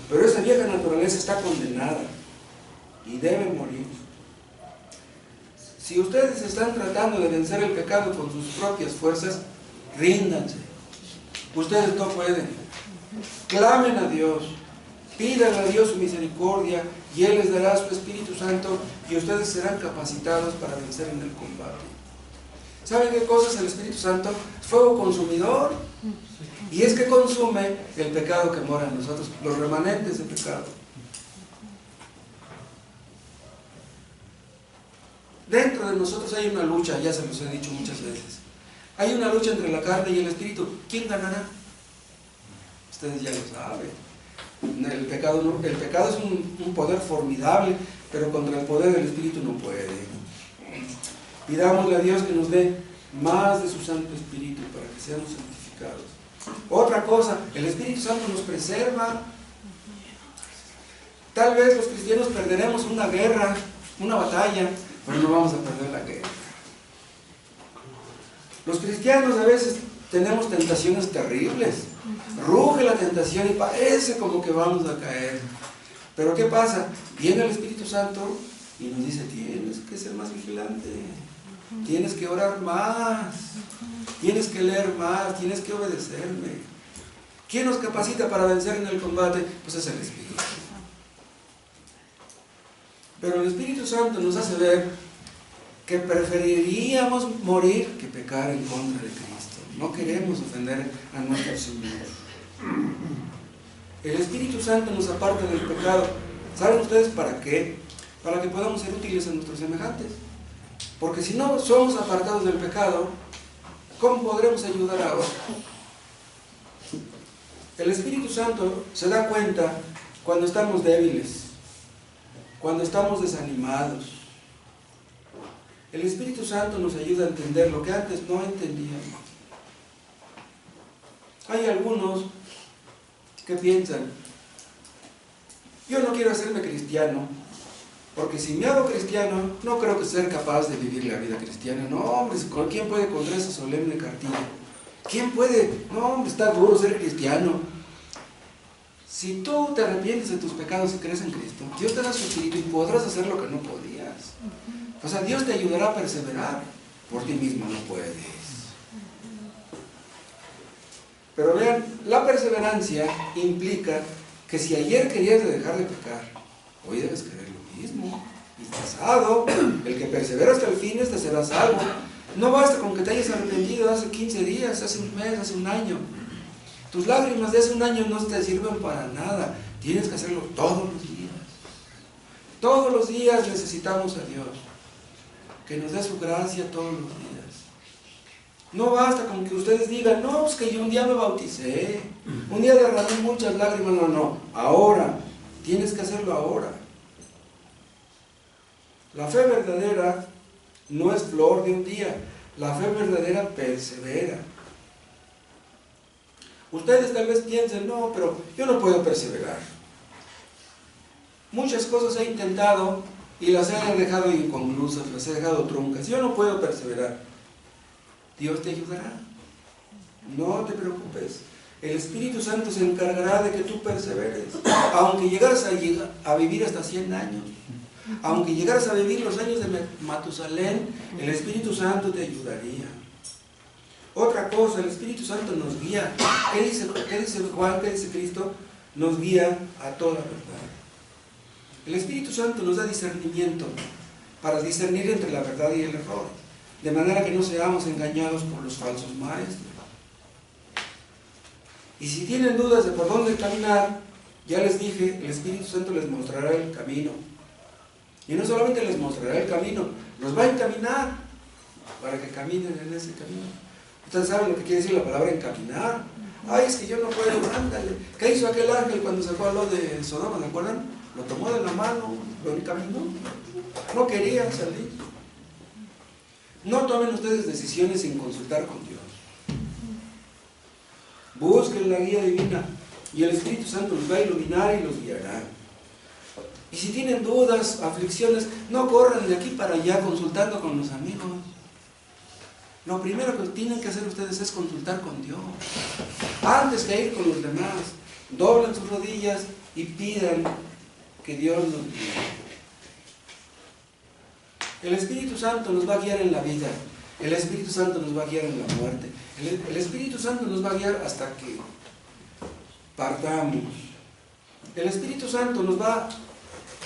Speaker 1: pero esa vieja naturaleza está condenada y debe morir. Si ustedes están tratando de vencer el pecado con sus propias fuerzas, ríndanse. Ustedes no pueden. Clamen a Dios, pidan a Dios su misericordia y Él les dará su Espíritu Santo y ustedes serán capacitados para vencer en el combate. ¿Saben qué cosa es el Espíritu Santo? Fuego consumidor. Y es que consume el pecado que mora en nosotros, los remanentes de pecado. Dentro de nosotros hay una lucha, ya se los he dicho muchas veces. Hay una lucha entre la carne y el Espíritu. ¿Quién ganará? Ustedes ya lo saben. El pecado es un poder formidable, pero contra el poder del Espíritu no puede. Pidámosle a Dios que nos dé más de su Santo Espíritu para que seamos santificados. Otra cosa, el Espíritu Santo nos preserva. Tal vez los cristianos perderemos una guerra, una batalla, pero no vamos a perder la guerra. Los cristianos a veces tenemos tentaciones terribles. Ruge la tentación y parece como que vamos a caer. Pero ¿qué pasa? Viene el Espíritu Santo y nos dice, tienes que ser más vigilante, tienes que orar más, tienes que leer más, tienes que obedecerme. ¿Quién nos capacita para vencer en el combate? Pues es el Espíritu. Pero el Espíritu Santo nos hace ver que preferiríamos morir que pecar en contra de Cristo. No queremos ofender a nuestro Señor. El Espíritu Santo nos aparta del pecado. ¿Saben ustedes para qué? Para que podamos ser útiles a nuestros semejantes. Porque si no somos apartados del pecado, ¿cómo podremos ayudar a otros? El Espíritu Santo se da cuenta cuando estamos débiles, cuando estamos desanimados. El Espíritu Santo nos ayuda a entender lo que antes no entendíamos. Hay algunos que piensan, yo no quiero hacerme cristiano, porque si me hago cristiano, no creo que ser capaz de vivir la vida cristiana. No, hombre, ¿quién puede contra esa solemne cartilla? ¿Quién puede? No, hombre, está duro ser cristiano. Si tú te arrepientes de tus pecados y crees en Cristo, Dios te da su Espíritu y podrás hacer lo que no podías. O sea, Dios te ayudará a perseverar. Por ti mismo no puedes. Pero vean, la perseverancia implica que si ayer querías dejar de pecar, hoy debes querer lo mismo. Y pasado, el que persevera hasta el fin, este será salvo. No basta con que te hayas arrepentido hace 15 días, hace un mes, hace un año. Tus lágrimas de hace un año no te sirven para nada. Tienes que hacerlo todos los días. Todos los días necesitamos a Dios, que nos dé su gracia todos los días. No basta con que ustedes digan, no, es que yo un día me bauticé, un día derramé muchas lágrimas. No, no, ahora, tienes que hacerlo ahora. La fe verdadera no es flor de un día, la fe verdadera persevera. Ustedes tal vez piensen, no, pero yo no puedo perseverar. Muchas cosas he intentado y las he dejado inconclusas, las he dejado truncas. Yo no puedo perseverar. Dios te ayudará. No te preocupes. El Espíritu Santo se encargará de que tú perseveres. Aunque llegaras a vivir hasta 100 años, aunque llegaras a vivir los años de Matusalén, el Espíritu Santo te ayudaría. Otra cosa, el Espíritu Santo nos guía. ¿Qué dice Juan? ¿Qué dice Cristo? Nos guía a toda la verdad. El Espíritu Santo nos da discernimiento para discernir entre la verdad y el error, de manera que no seamos engañados por los falsos maestros. Y si tienen dudas de por dónde caminar, ya les dije, el Espíritu Santo les mostrará el camino. Y no solamente les mostrará el camino, los va a encaminar para que caminen en ese camino. Ustedes saben lo que quiere decir la palabra encaminar. Ay, es que yo no puedo, ándale. ¿Qué hizo aquel ángel cuando sacó a Lot de Sodoma? ¿Se acuerdan? Lo tomó de la mano, lo encaminó. No quería salir. No tomen ustedes decisiones sin consultar con Dios. Busquen la guía divina y el Espíritu Santo los va a iluminar y los guiará. Y si tienen dudas, aflicciones, no corran de aquí para allá consultando con los amigos. Lo primero que tienen que hacer ustedes es consultar con Dios. Antes que ir con los demás, doblen sus rodillas y pidan que Dios nos guíe. El Espíritu Santo nos va a guiar en la vida. El Espíritu Santo nos va a guiar en la muerte. El Espíritu Santo nos va a guiar hasta que partamos. El Espíritu Santo nos va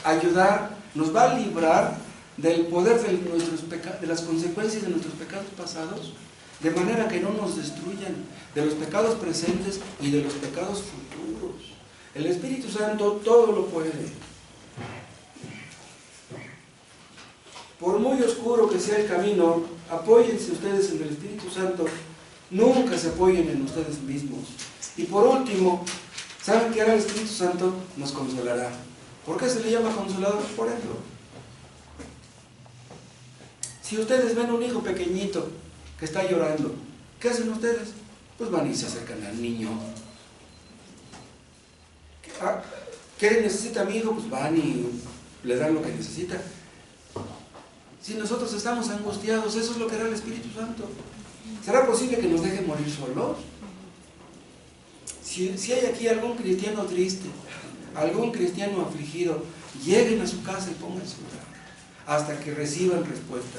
Speaker 1: a ayudar, nos va a librar del poder de las consecuencias de nuestros pecados pasados, de manera que no nos destruyan, de los pecados presentes y de los pecados futuros. El Espíritu Santo todo lo puede. Por muy oscuro que sea el camino, apóyense ustedes en el Espíritu Santo, nunca se apoyen en ustedes mismos. Y por último, ¿saben qué hará el Espíritu Santo? Nos consolará. ¿Por qué se le llama consolador? Por ejemplo, si ustedes ven un hijo pequeñito que está llorando, ¿qué hacen ustedes? Pues van y se acercan al niño. ¿Qué necesita mi hijo? Pues van y le dan lo que necesita. Si nosotros estamos angustiados, eso es lo que hará el Espíritu Santo. ¿Será posible que nos deje morir solos? Si hay aquí algún cristiano triste, algún cristiano afligido, lleguen a su casa y pónganse a orar hasta que reciban respuesta.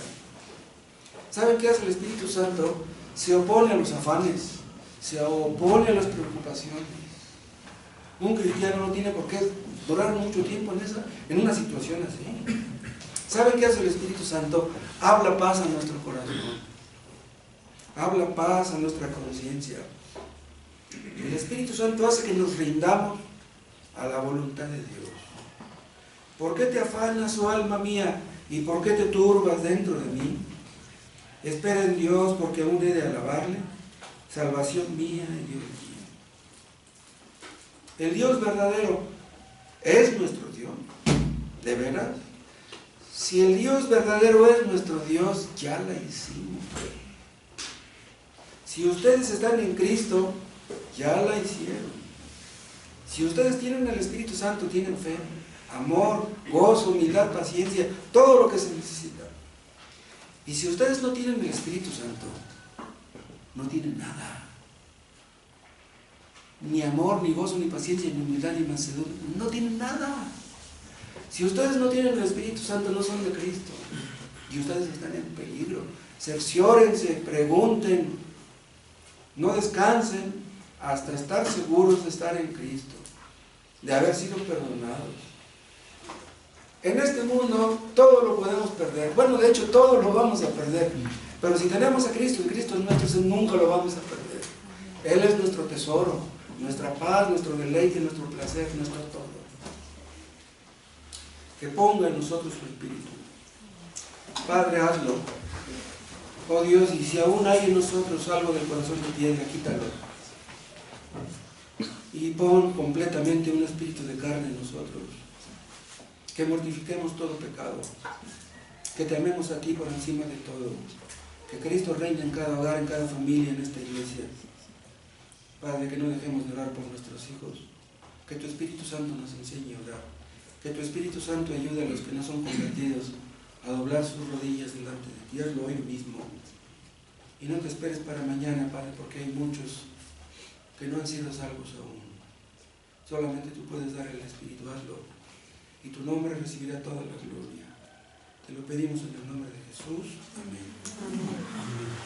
Speaker 1: ¿Saben qué hace el Espíritu Santo? Se opone a los afanes, se opone a las preocupaciones. Un cristiano no tiene por qué durar mucho tiempo en una situación así. ¿Saben qué hace el Espíritu Santo? Habla paz a nuestro corazón, habla paz a nuestra conciencia. El Espíritu Santo hace que nos rindamos a la voluntad de Dios. ¿Por qué te afanas, oh alma mía? ¿Y por qué te turbas dentro de mí? Espera en Dios, porque aún he de alabarle, salvación mía y Dios mío. El Dios verdadero es nuestro Dios, ¿de veras? Si el Dios verdadero es nuestro Dios, ya la hicimos. Si ustedes están en Cristo, ya la hicieron. Si ustedes tienen el Espíritu Santo, tienen fe, amor, gozo, humildad, paciencia, todo lo que se necesita. Y si ustedes no tienen el Espíritu Santo, no tienen nada. Ni amor, ni gozo, ni paciencia, ni humildad, ni mansedumbre. No tienen nada. Si ustedes no tienen el Espíritu Santo, no son de Cristo. Y ustedes están en peligro. Cerciórense, pregunten, no descansen hasta estar seguros de estar en Cristo, de haber sido perdonados. En este mundo todo lo podemos perder. Bueno, de hecho todo lo vamos a perder. Pero si tenemos a Cristo y Cristo es nuestro, nunca lo vamos a perder. Él es nuestro tesoro, nuestra paz, nuestro deleite, nuestro placer, nuestro todo. Que ponga en nosotros su Espíritu. Padre, hazlo. Oh Dios, y si aún hay en nosotros algo del corazón de piedra, quítalo. Y pon completamente un espíritu de carne en nosotros. Que mortifiquemos todo pecado. Que te amemos a ti por encima de todo. Que Cristo reine en cada hogar, en cada familia, en esta iglesia. Padre, que no dejemos de orar por nuestros hijos. Que tu Espíritu Santo nos enseñe a orar. Que tu Espíritu Santo ayude a los que no son convertidos a doblar sus rodillas delante de ti. Hazlo hoy mismo. Y no te esperes para mañana, Padre, porque hay muchos que no han sido salvos aún. Solamente tú puedes dar el Espíritu, hazlo. Y tu nombre recibirá toda la gloria. Te lo pedimos en el nombre de Jesús. Amén. Amén.